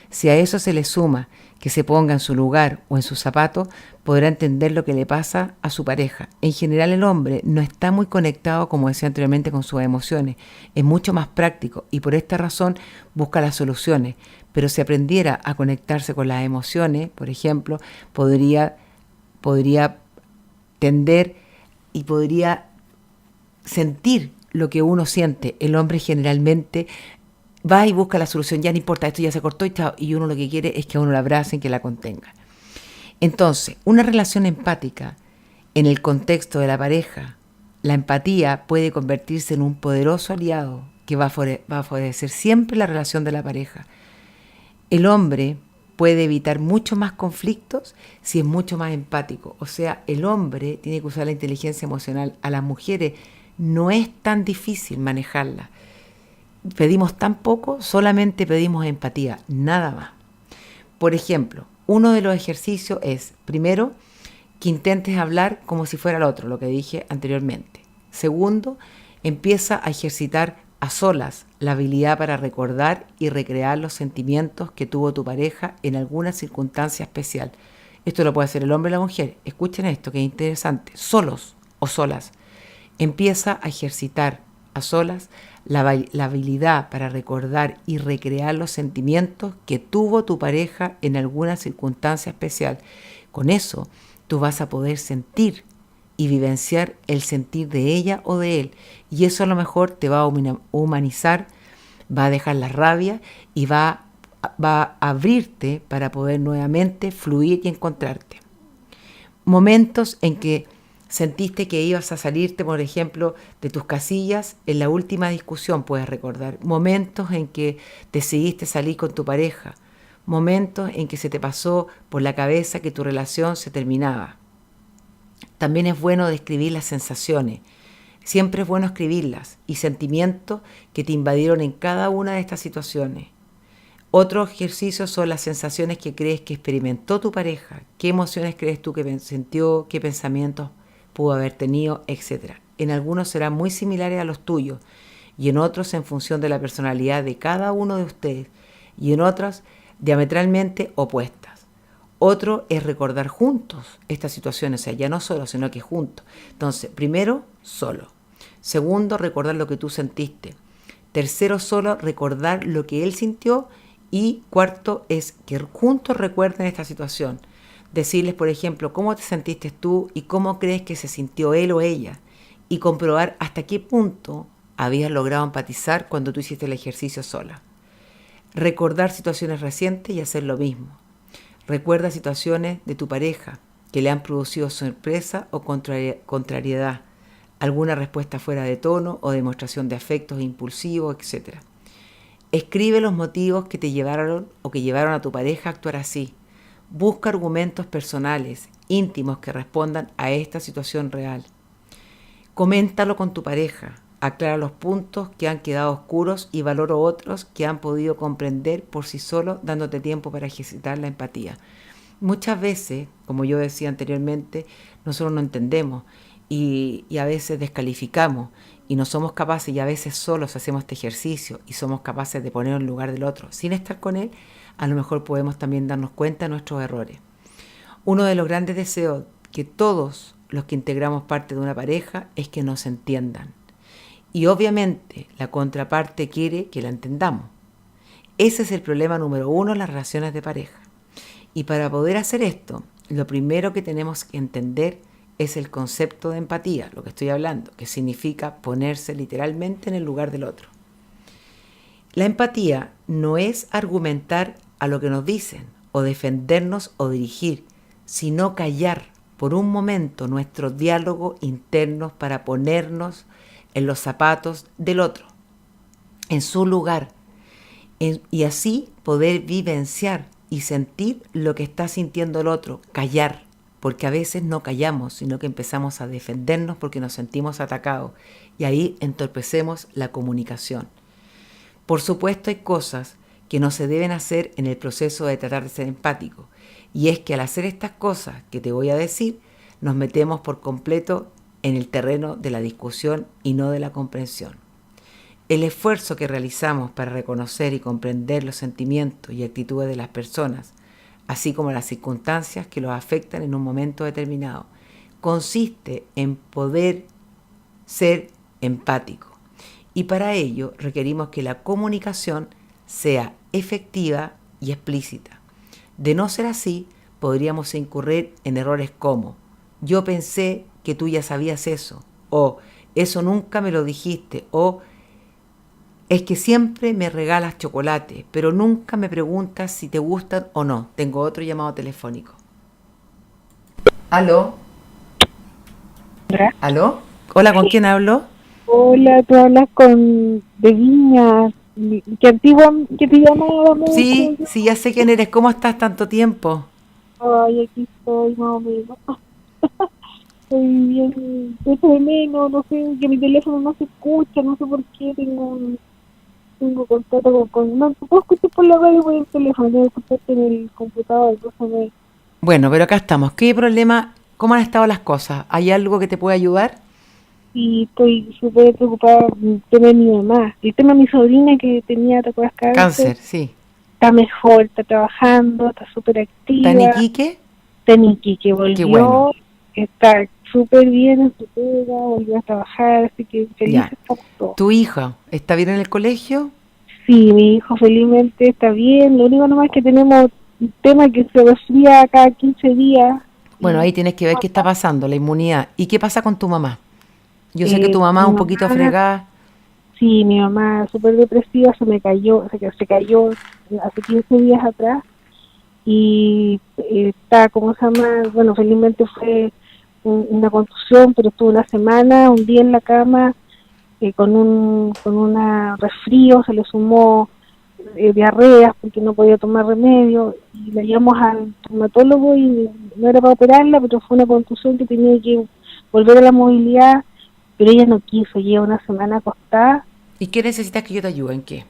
S2: Si a eso se le suma que se ponga en su lugar o en sus zapatos, podrá entender lo que le pasa a su pareja. En general el hombre no está muy conectado, como decía anteriormente, con sus emociones. Es mucho más práctico y por esta razón busca las soluciones. Pero si aprendiera a conectarse con las emociones, por ejemplo, podría tender y podría sentir lo que uno siente. El hombre generalmente va y busca la solución, ya no importa, esto ya se cortó y chao, y uno lo que quiere es que a uno lo abracen, que la contengan. Entonces, una relación empática en el contexto de la pareja, la empatía puede convertirse en un poderoso aliado que va a favorecer siempre la relación de la pareja. El hombre puede evitar muchos más conflictos si es mucho más empático. O sea, el hombre tiene que usar la inteligencia emocional. A las mujeres no es tan difícil manejarla. Pedimos tan poco, solamente pedimos empatía, nada más. Por ejemplo, uno de los ejercicios es, primero, que intentes hablar como si fuera el otro, lo que dije anteriormente. Segundo, empieza a ejercitar a solas la habilidad para recordar y recrear los sentimientos que tuvo tu pareja en alguna circunstancia especial. Esto lo puede hacer el hombre o la mujer. Escuchen esto, que es interesante. Solos o solas. Empieza a ejercitar a solas la habilidad para recordar y recrear los sentimientos que tuvo tu pareja en alguna circunstancia especial. Con eso, tú vas a poder sentir y vivenciar el sentir de ella o de él. Y eso a lo mejor te va a humanizar, va a dejar la rabia y va a abrirte para poder nuevamente fluir y encontrarte. Momentos en que sentiste que ibas a salirte, por ejemplo, de tus casillas en la última discusión, puedes recordar. Momentos en que decidiste salir con tu pareja. Momentos en que se te pasó por la cabeza que tu relación se terminaba. También es bueno describir las sensaciones. Siempre es bueno escribirlas y sentimientos que te invadieron en cada una de estas situaciones. Otro ejercicio son las sensaciones que crees que experimentó tu pareja. ¿Qué emociones crees tú que sintió? ¿Qué pensamientos pudo haber tenido? Etcétera. En algunos serán muy similares a los tuyos y en otros en función de la personalidad de cada uno de ustedes y en otras diametralmente opuestas. Otro es recordar juntos estas situaciones, o sea, ya no solo, sino que juntos. Entonces, primero, solo. Segundo, recordar lo que tú sentiste. Tercero, solo recordar lo que él sintió. Y cuarto es que juntos recuerden esta situación. Decirles, por ejemplo, cómo te sentiste tú y cómo crees que se sintió él o ella. Y comprobar hasta qué punto habías logrado empatizar cuando tú hiciste el ejercicio sola. Recordar situaciones recientes y hacer lo mismo. Recuerda situaciones de tu pareja que le han producido sorpresa o contrariedad, alguna respuesta fuera de tono o demostración de afectos impulsivos, etc. Escribe los motivos que te llevaron o que llevaron a tu pareja a actuar así. Busca argumentos personales, íntimos que respondan a esta situación real. Coméntalo con tu pareja. Aclara los puntos que han quedado oscuros y valora otros que han podido comprender por sí solos, dándote tiempo para ejercitar la empatía. Muchas veces, como yo decía anteriormente, nosotros no entendemos y a veces descalificamos y no somos capaces, y a veces solos hacemos este ejercicio y somos capaces de poner en lugar del otro. Sin estar con él, a lo mejor podemos también darnos cuenta de nuestros errores. Uno de los grandes deseos que todos los que integramos parte de una pareja es que nos entiendan. Y obviamente la contraparte quiere que la entendamos. Ese es el problema número uno en las relaciones de pareja. Y para poder hacer esto, lo primero que tenemos que entender es el concepto de empatía, lo que estoy hablando, que significa ponerse literalmente en el lugar del otro. La empatía no es argumentar a lo que nos dicen, o defendernos o dirigir, sino callar por un momento nuestro diálogo interno para ponernos en los zapatos del otro, en su lugar, y así poder vivenciar y sentir lo que está sintiendo el otro, callar, porque a veces no callamos, sino que empezamos a defendernos porque nos sentimos atacados, y ahí entorpecemos la comunicación. Por supuesto, hay cosas que no se deben hacer en el proceso de tratar de ser empático, y es que al hacer estas cosas que te voy a decir, nos metemos por completo en el terreno de la discusión y no de la comprensión. El esfuerzo que realizamos para reconocer y comprender los sentimientos y actitudes de las personas, así como las circunstancias que los afectan en un momento determinado, consiste en poder ser empático. Y para ello requerimos que la comunicación sea efectiva y explícita. De no ser así, podríamos incurrir en errores como: yo pensé que tú ya sabías eso, o eso nunca me lo dijiste, o es que siempre me regalas chocolate, pero nunca me preguntas si te gustan o no. Tengo otro llamado telefónico. ¿Aló?
S4: ¿Verdad?
S2: ¿Aló? Hola, ¿con quién hablo?
S4: Hola, tú hablas con de Viña, que antigua, que te llamaba mucho.
S2: Sí, sí, ya sé quién eres. ¿Cómo estás tanto tiempo?
S4: Ay, aquí estoy más o menos. Estoy bien, te echo de menos, no sé, que mi teléfono no se escucha, no sé por qué tengo contacto no te puedo escuchar por la radio por el teléfono, tengo que escucharte en el computador, entonces
S2: Bueno, pero acá estamos. ¿Qué problema? ¿Cómo han estado las cosas? ¿Hay algo que te pueda ayudar?
S4: y estoy súper preocupada por el tema de mi mamá, el tema de mi sobrina que tenía, ¿te acuerdas? Cáncer.
S2: Cáncer, sí.
S4: Está mejor, está trabajando, está súper
S2: ¿Está en
S4: activa.
S2: Iquique?
S4: Teniki, que
S2: Qué bueno.
S4: volvió, está súper bien en su pega, volvió a trabajar, así que felices
S2: Ya.
S4: estamos todos.
S2: ¿Tu hija está bien en el colegio?
S4: Sí, mi hijo felizmente está bien, lo único nomás que tenemos un tema que se resfría cada 15 días.
S2: Bueno, ahí
S4: Y
S2: tienes que ver qué está pasando, la inmunidad. ¿Y qué pasa con tu mamá? Yo sé que tu mamá
S4: mi
S2: es un poquito
S4: mamá,
S2: fregada.
S4: sí, mi mamá súper depresiva, se cayó hace 15 días atrás y está, ¿cómo se llama? Bueno, felizmente fue una contusión, pero estuvo una semana, un día en la cama, con una resfrío, se le sumó diarreas porque no podía tomar remedio y la llevamos al traumatólogo y no era para operarla, pero fue una contusión que tenía que volver a la movilidad, pero ella no quiso, lleva una semana acostada.
S2: ¿Y qué necesitas que yo te ayude? ¿En qué?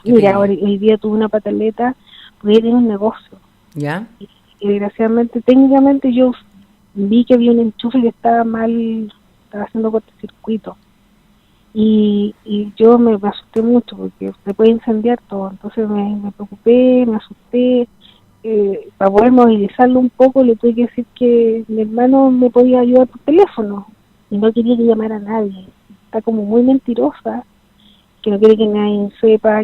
S2: ¿Qué
S4: Mira,
S2: pedía?
S4: hoy día tuve una pataleta porque ella tiene un negocio
S2: ¿Ya?
S4: y desgraciadamente, técnicamente yo vi que había un enchufe que estaba mal, estaba haciendo cortocircuito. Y yo me asusté mucho porque se puede incendiar todo, entonces me preocupé, me asusté, para poder movilizarlo un poco le tuve que decir que mi hermano me podía ayudar por teléfono y no quería que llamara a nadie, está como muy mentirosa, que no quiere que nadie sepa,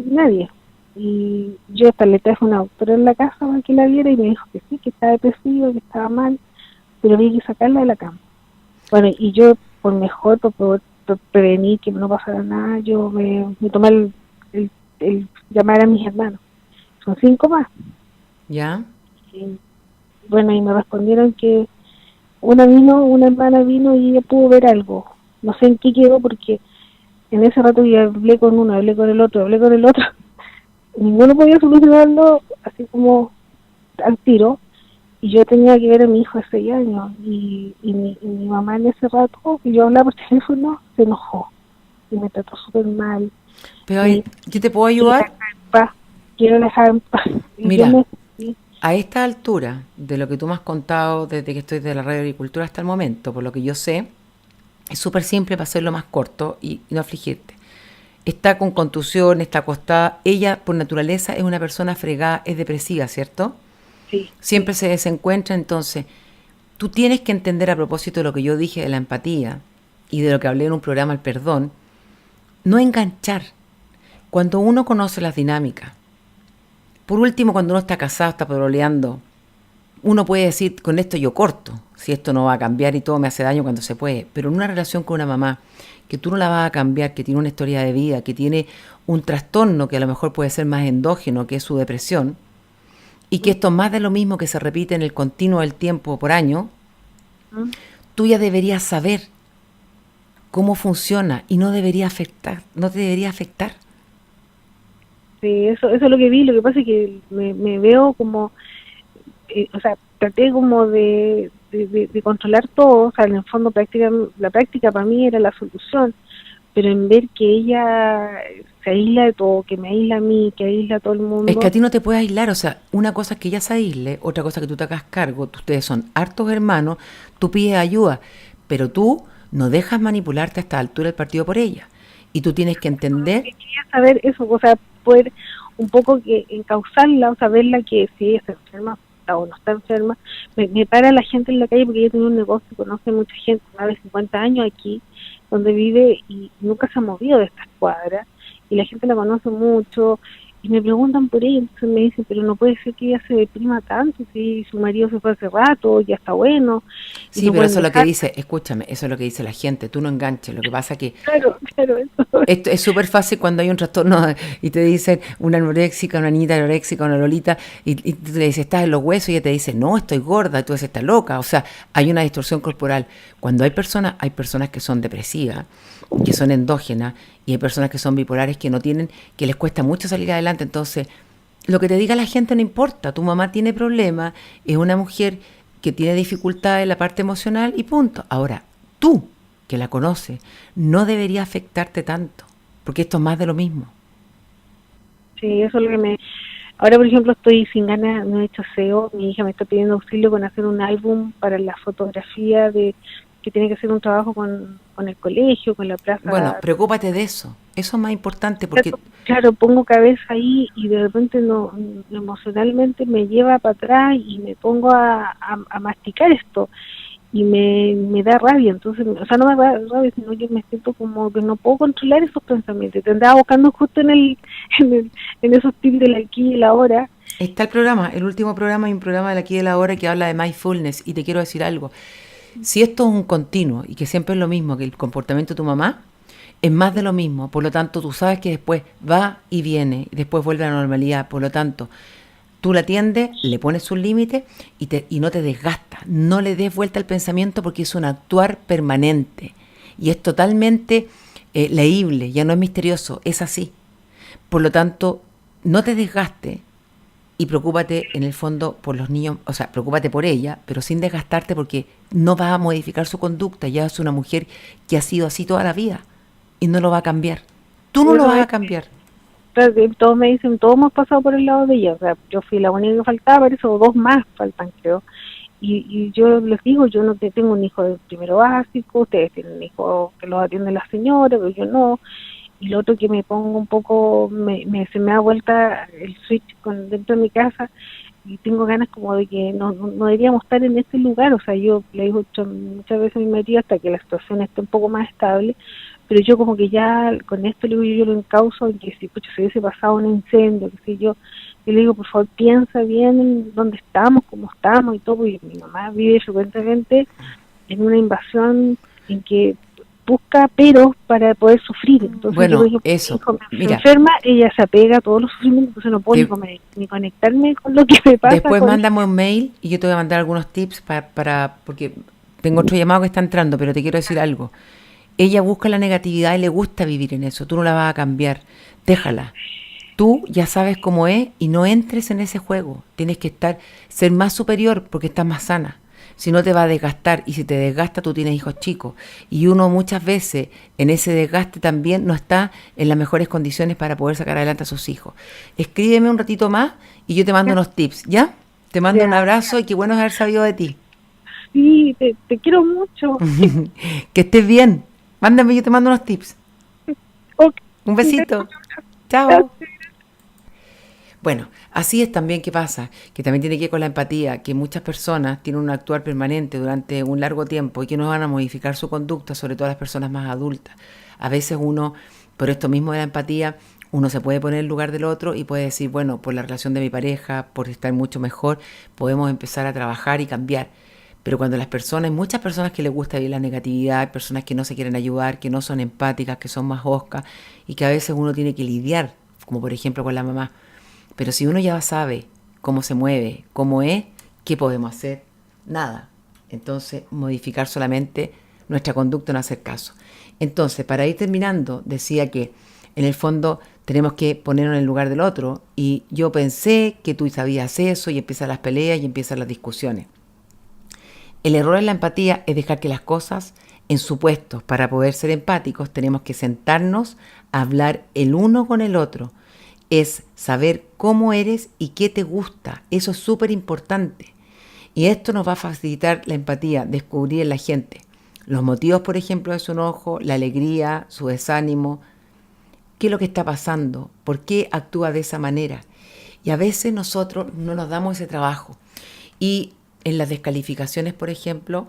S4: nadie. Y yo hasta le traje una doctora en la casa para que la viera y me dijo que sí, que estaba depresiva, que estaba mal, pero había que sacarla de la cama. Bueno, y yo, por mejor, por prevenir que no pasara nada, yo me tomé el llamar a mis hermanos. Son 5 más.
S2: ¿Ya?
S4: Y, bueno, y me respondieron que una hermana vino y ella pudo ver algo. No sé en qué quedó porque en ese rato ya hablé con uno, hablé con el otro, hablé con el otro. Ninguno podía solucionarlo así como al tiro. Y yo tenía que ver a mi hijo de 6 años y mi mamá en ese rato que yo hablaba por teléfono se enojó y me trató súper mal
S2: Pero a ver,
S4: y
S2: ¿yo te puedo
S4: quiero
S2: ayudar?
S4: dejar en paz, quiero dejar en paz. Y yo
S2: Mira,
S4: me sí,
S2: a esta altura de lo que tú me has contado desde que estoy de la radio agricultura hasta el momento, por lo que yo sé, es súper simple para hacerlo más corto y no afligirte. Está con contusión, está acostada. Ella, por naturaleza, es una persona fregada, es depresiva, ¿cierto?
S4: sí,
S2: Siempre se desencuentra, entonces tú tienes que entender a propósito de lo que yo dije de la empatía y de lo que hablé en un programa, el perdón, no enganchar. Cuando uno conoce las dinámicas, por último, cuando uno está casado, está pololeando, uno puede decir, con esto yo corto, si esto no va a cambiar y todo me hace daño cuando se puede, pero en una relación con una mamá, que tú no la vas a cambiar, que tiene una historia de vida, que tiene un trastorno que a lo mejor puede ser más endógeno, que es su depresión, y que esto es más de lo mismo que se repite en el continuo del tiempo por año, tú ya deberías saber cómo funciona y no debería afectar, no te debería afectar.
S4: sí, eso es lo que vi. Lo que pasa es que me veo como, o sea, traté como de controlar todo, o sea, en el fondo la práctica para mí era la solución, pero en ver que ella se aísla de todo, que me aísla a mí, que aísla a todo el
S2: Es que a
S4: mundo.
S2: ti no te puedes aislar, o sea, una cosa es que ella se aísle, otra cosa es que tú te hagas cargo, ustedes son hartos hermanos, tú pides ayuda, pero tú no dejas manipularte a esta altura del partido por ella. Y tú tienes que entender,
S4: Quería saber eso, o sea, poder un poco que encauzarla, o sea, verla que si ella está enferma o no está enferma, me para la gente en la calle porque ella tiene un negocio, conoce mucha gente, más de 50 años aquí, donde vive y nunca se ha movido de estas cuadras, y la gente la conoce mucho, y me preguntan por ella, entonces me dicen, pero no puede ser que ella se deprima tanto, si su marido se fue hace rato, ya está bueno.
S2: Sí, pero eso es lo que dice, escúchame, eso es lo que dice la gente, tú no enganches, lo que pasa que
S4: Claro, eso.
S2: esto es súper fácil cuando hay un trastorno y te dicen una anoréxica, una niñita anoréxica, una lolita, y tú le dices, estás en los huesos, y ella te dice, no, estoy gorda, y tú dices, estás loca, o sea, hay una distorsión corporal. Cuando hay personas que son depresivas, que son endógenas, y hay personas que son bipolares que no tienen, que les cuesta mucho salir adelante, entonces, lo que te diga la gente no importa, tu mamá tiene problemas, es una mujer que tiene dificultades en la parte emocional y punto. Ahora, tú, que la conoces, no debería afectarte tanto, porque esto es más de lo mismo.
S4: Sí, eso es lo que me... Ahora, por ejemplo, estoy sin ganas, no he hecho SEO, mi hija me está pidiendo auxilio con hacer un álbum para la fotografía de que tiene que hacer un trabajo con el colegio, con la plaza.
S2: Bueno, preocúpate de eso es más importante porque...
S4: Claro, pongo cabeza ahí y de repente no emocionalmente me lleva para atrás y me pongo a masticar esto y me da rabia, entonces, o sea, no me da rabia, sino que me siento como que no puedo controlar esos pensamientos. Te andaba buscando justo en esos tips del aquí y la ahora.
S2: Está el programa, el último programa, hay un programa del aquí y la ahora que habla de mindfulness, y te quiero decir algo. Si esto es un continuo y que siempre es lo mismo que el comportamiento de tu mamá, es más de lo mismo, por lo tanto tú sabes que después va y viene, y después vuelve a la normalidad, por lo tanto tú la atiendes, le pones un límite y no te desgasta, no le des vuelta al pensamiento porque es un actuar permanente y es totalmente leíble, ya no es misterioso, es así. Por lo tanto, no te desgaste y preocúpate en el fondo por los niños, o sea, preocúpate por ella, pero sin desgastarte porque no va a modificar su conducta, ya es una mujer que ha sido así toda la vida y no lo va a cambiar. Tú no lo vas a cambiar.
S4: Todos me dicen, todos hemos pasado por el lado de ella, o sea, yo fui la única que faltaba, por eso 2 más faltan, creo. Y yo les digo, yo no tengo un hijo de primero básico, ustedes tienen un hijo que los atiende la señora, pero yo no. Y lo otro que me pongo un poco, se me da vuelta el switch dentro de mi casa y tengo ganas como de que no deberíamos estar en este lugar. O sea, yo le digo muchas veces a mi marido hasta que la situación esté un poco más estable, pero yo como que ya con esto le digo, yo lo encauzo en que si se hubiese pasado un incendio, que si yo le digo, por favor, piensa bien en dónde estamos, cómo estamos y todo, y mi mamá vive frecuentemente en una invasión en que busca peros para poder sufrir. Entonces,
S2: bueno,
S4: yo digo,
S2: eso,
S4: hijo,
S2: mira,
S4: enferma, ella se apega a todos los sufrimientos, entonces no puedo ni conectarme con lo que me pasa.
S2: Después mándame un mail y yo te voy a mandar algunos tips para porque tengo otro llamado que está entrando, pero te quiero decir algo. Ella busca la negatividad y le gusta vivir en eso, tú no la vas a cambiar, déjala. Tú ya sabes cómo es y no entres en ese juego. Tienes que ser más superior porque estás más sana. Si no te va a desgastar, y si te desgasta tú tienes hijos chicos. Y uno muchas veces en ese desgaste también no está en las mejores condiciones para poder sacar adelante a sus hijos. Escríbeme un ratito más y yo te mando unos tips, ¿ya? Te mando un abrazo y qué bueno es haber sabido de ti.
S4: Sí, te quiero mucho.
S2: Que estés bien. Mándame, yo te mando unos tips.
S4: Okay.
S2: Un besito. Chao. Bueno, así es también que pasa, que también tiene que ver con la empatía, que muchas personas tienen un actuar permanente durante un largo tiempo y que no van a modificar su conducta, sobre todo las personas más adultas. A veces uno, por esto mismo de la empatía, uno se puede poner en el lugar del otro y puede decir, bueno, por la relación de mi pareja, por estar mucho mejor, podemos empezar a trabajar y cambiar. Pero cuando las personas, hay muchas personas que les gusta vivir la negatividad, hay personas que no se quieren ayudar, que no son empáticas, que son más hoscas y que a veces uno tiene que lidiar, como por ejemplo con la mamá. Pero si uno ya sabe cómo se mueve, cómo es, ¿qué podemos hacer? Nada. Entonces, modificar solamente nuestra conducta, no hacer caso. Entonces, para ir terminando, decía que en el fondo tenemos que ponernos en el lugar del otro y yo pensé que tú sabías eso y empiezan las peleas y empiezan las discusiones. El error en la empatía es dejar que las cosas en su puesto. Para poder ser empáticos tenemos que sentarnos a hablar el uno con el otro. Es saber cómo eres y qué te gusta. Eso es súper importante. Y esto nos va a facilitar la empatía, descubrir en la gente los motivos, por ejemplo, de su enojo, la alegría, su desánimo, qué es lo que está pasando, por qué actúa de esa manera. Y a veces nosotros no nos damos ese trabajo. Y en las descalificaciones, por ejemplo,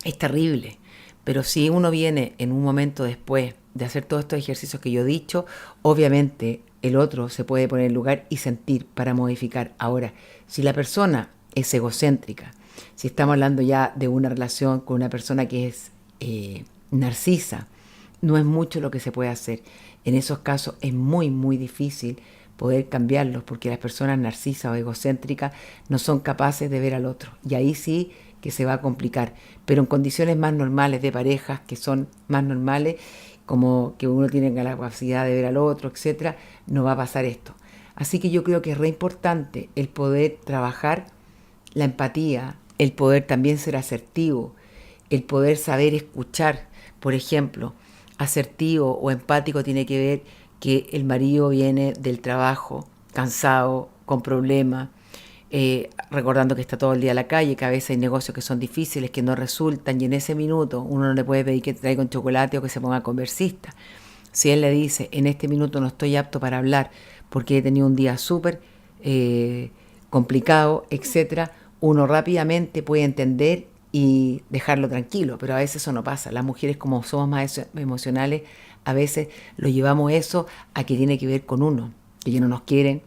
S2: es terrible. Pero si uno viene en un momento después de hacer todos estos ejercicios que yo he dicho, obviamente el otro se puede poner en lugar y sentir para modificar. Ahora, si la persona es egocéntrica, si estamos hablando ya de una relación con una persona que es narcisa, no es mucho lo que se puede hacer. En esos casos es muy, muy difícil poder cambiarlos porque las personas narcisas o egocéntricas no son capaces de ver al otro. Y ahí sí que se va a complicar. Pero en condiciones más normales de parejas, que son más normales, como que uno tiene la capacidad de ver al otro, etcétera, no va a pasar esto. Así que yo creo que es re importante el poder trabajar la empatía, el poder también ser asertivo, el poder saber escuchar. Por ejemplo, asertivo o empático tiene que ver que el marido viene del trabajo cansado, con problemas, recordando que está todo el día en la calle, que a veces hay negocios que son difíciles, que no resultan, y en ese minuto uno no le puede pedir que traiga un chocolate o que se ponga conversista. Si él le dice, en este minuto no estoy apto para hablar porque he tenido un día súper complicado, etcétera, uno rápidamente puede entender y dejarlo tranquilo, pero a veces eso no pasa. Las mujeres, como somos más emocionales, a veces lo llevamos eso a que tiene que ver con uno, que ya no nos quieren,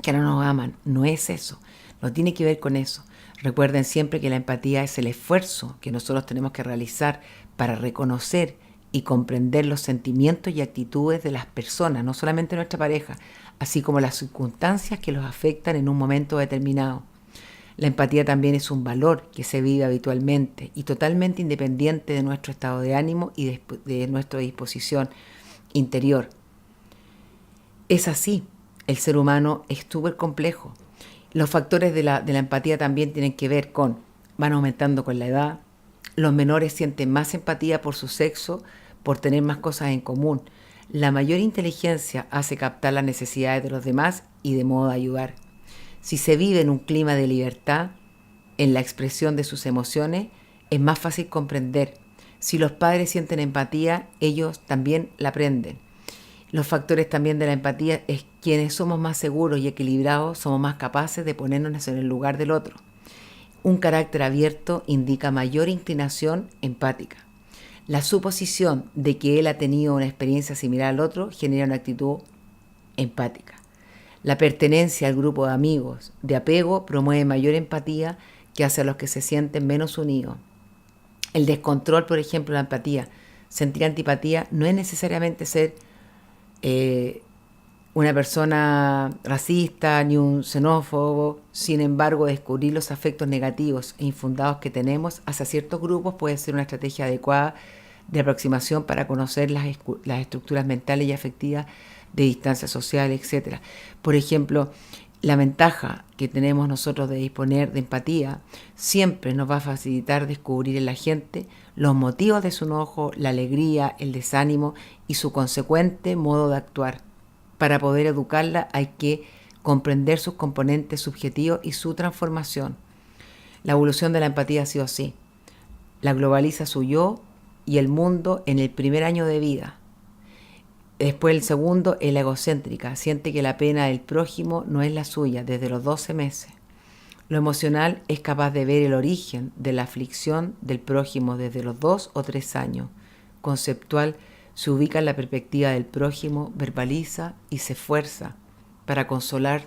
S2: que no nos aman. No es eso, no tiene que ver con eso. Recuerden siempre que la empatía es el esfuerzo que nosotros tenemos que realizar para reconocer y comprender los sentimientos y actitudes de las personas, no solamente nuestra pareja, así como las circunstancias que los afectan en un momento determinado. La empatía también es un valor que se vive habitualmente y totalmente independiente de nuestro estado de ánimo y de nuestra disposición interior. Es así, el ser humano es súper complejo. Los factores de la empatía también tienen que ver van aumentando con la edad, los menores sienten más empatía por su sexo, por tener más cosas en común. La mayor inteligencia hace captar las necesidades de los demás y de modo de ayudar. Si se vive en un clima de libertad, en la expresión de sus emociones, es más fácil comprender. Si los padres sienten empatía, ellos también la aprenden. Los factores también de la empatía es quienes somos más seguros y equilibrados, somos más capaces de ponernos en el lugar del otro. Un carácter abierto indica mayor inclinación empática. La suposición de que él ha tenido una experiencia similar al otro genera una actitud empática. La pertenencia al grupo de amigos de apego promueve mayor empatía que hacia los que se sienten menos unidos. El descontrol, por ejemplo, la empatía, sentir antipatía, no es necesariamente ser una persona racista ni un xenófobo. Sin embargo, descubrir los afectos negativos e infundados que tenemos hacia ciertos grupos puede ser una estrategia adecuada de aproximación para conocer las estructuras mentales y afectivas de distancia social, etc. Por ejemplo, la ventaja que tenemos nosotros de disponer de empatía siempre nos va a facilitar descubrir en la gente los motivos de su enojo, la alegría, el desánimo y su consecuente modo de actuar. Para poder educarla hay que comprender sus componentes subjetivos y su transformación. La evolución de la empatía ha sido así. La globaliza su yo y el mundo en el primer año de vida. Después el segundo es la egocéntrica, siente que la pena del prójimo no es la suya desde los 12 meses. Lo emocional es capaz de ver el origen de la aflicción del prójimo desde los 2 o 3 años. Conceptual, se ubica en la perspectiva del prójimo, verbaliza y se esfuerza para consolar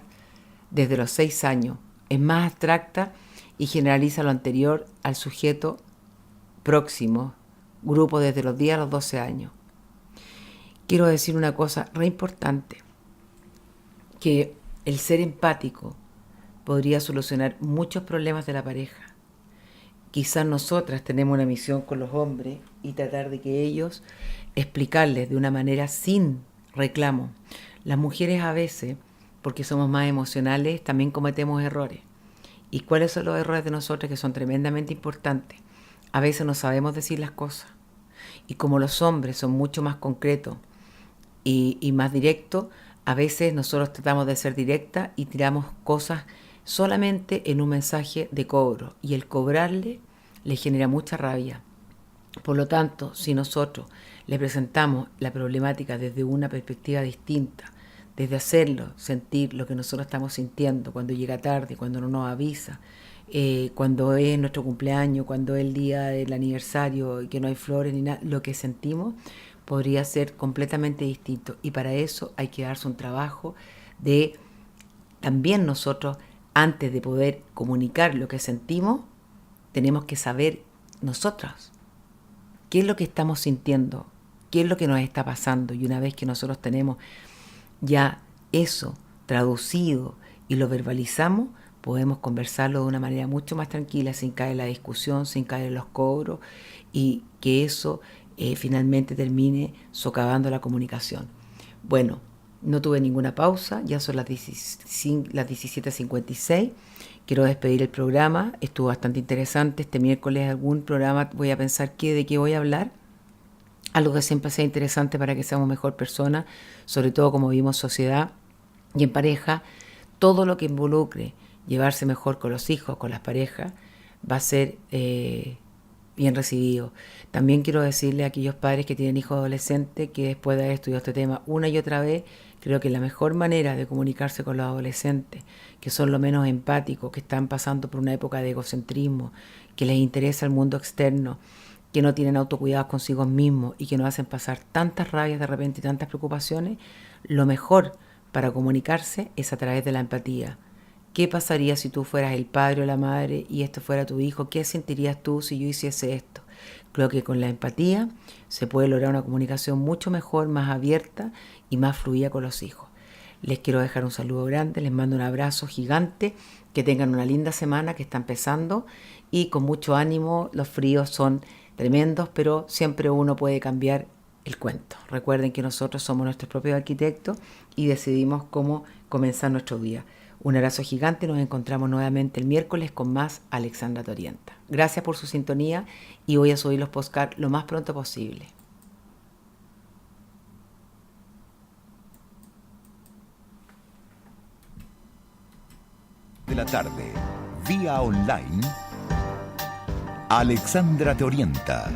S2: desde los 6 años. Es más abstracta y generaliza lo anterior al sujeto próximo, grupo desde los 10 a los 12 años. Quiero decir una cosa re importante, que el ser empático podría solucionar muchos problemas de la pareja. Quizás nosotras tenemos una misión con los hombres y tratar de que ellos explicarles de una manera sin reclamo. Las mujeres a veces, porque somos más emocionales, también cometemos errores. ¿Y cuáles son los errores de nosotros que son tremendamente importantes? A veces no sabemos decir las cosas. Y como los hombres son mucho más concretos y más directos, a veces nosotros tratamos de ser directas y tiramos cosas solamente en un mensaje de cobro. Y el cobrarle le genera mucha rabia. Por lo tanto, si nosotros le presentamos la problemática desde una perspectiva distinta, desde hacerlo sentir lo que nosotros estamos sintiendo cuando llega tarde, cuando no nos avisa, cuando es nuestro cumpleaños, cuando es el día del aniversario y que no hay flores ni nada, lo que sentimos, podría ser completamente distinto. Y para eso hay que darse un trabajo de también nosotros, antes de poder comunicar lo que sentimos, tenemos que saber nosotros qué es lo que estamos sintiendo, qué es lo que nos está pasando. Y una vez que nosotros tenemos ya eso traducido y lo verbalizamos, podemos conversarlo de una manera mucho más tranquila, sin caer en la discusión, sin caer en los cobros, y que eso finalmente termine socavando la comunicación. Bueno, no tuve ninguna pausa, ya son las 17:56. Quiero despedir el programa, estuvo bastante interesante. Este miércoles algún programa voy a pensar de qué voy a hablar. Algo que siempre sea interesante para que seamos mejor personas, sobre todo como vivimos sociedad y en pareja. Todo lo que involucre llevarse mejor con los hijos, con las parejas, va a ser bien recibido. También quiero decirle a aquellos padres que tienen hijos adolescentes que después de haber estudiado este tema una y otra vez, creo que la mejor manera de comunicarse con los adolescentes, que son lo menos empáticos, que están pasando por una época de egocentrismo, que les interesa el mundo externo, que no tienen autocuidados consigo mismos y que nos hacen pasar tantas rabias de repente y tantas preocupaciones, lo mejor para comunicarse es a través de la empatía. ¿Qué pasaría si tú fueras el padre o la madre y esto fuera tu hijo? ¿Qué sentirías tú si yo hiciese esto? Creo que con la empatía se puede lograr una comunicación mucho mejor, más abierta y más fluida con los hijos. Les quiero dejar un saludo grande, les mando un abrazo gigante, que tengan una linda semana que está empezando y con mucho ánimo. Los fríos son tremendos, pero siempre uno puede cambiar el cuento. Recuerden que nosotros somos nuestros propios arquitectos y decidimos cómo comenzar nuestro día. Un abrazo gigante, nos encontramos nuevamente el miércoles con más Alexandra Torienta. Gracias por su sintonía y voy a subir los podcasts lo más pronto posible.
S1: De la tarde, vía online, Alexandra te orienta.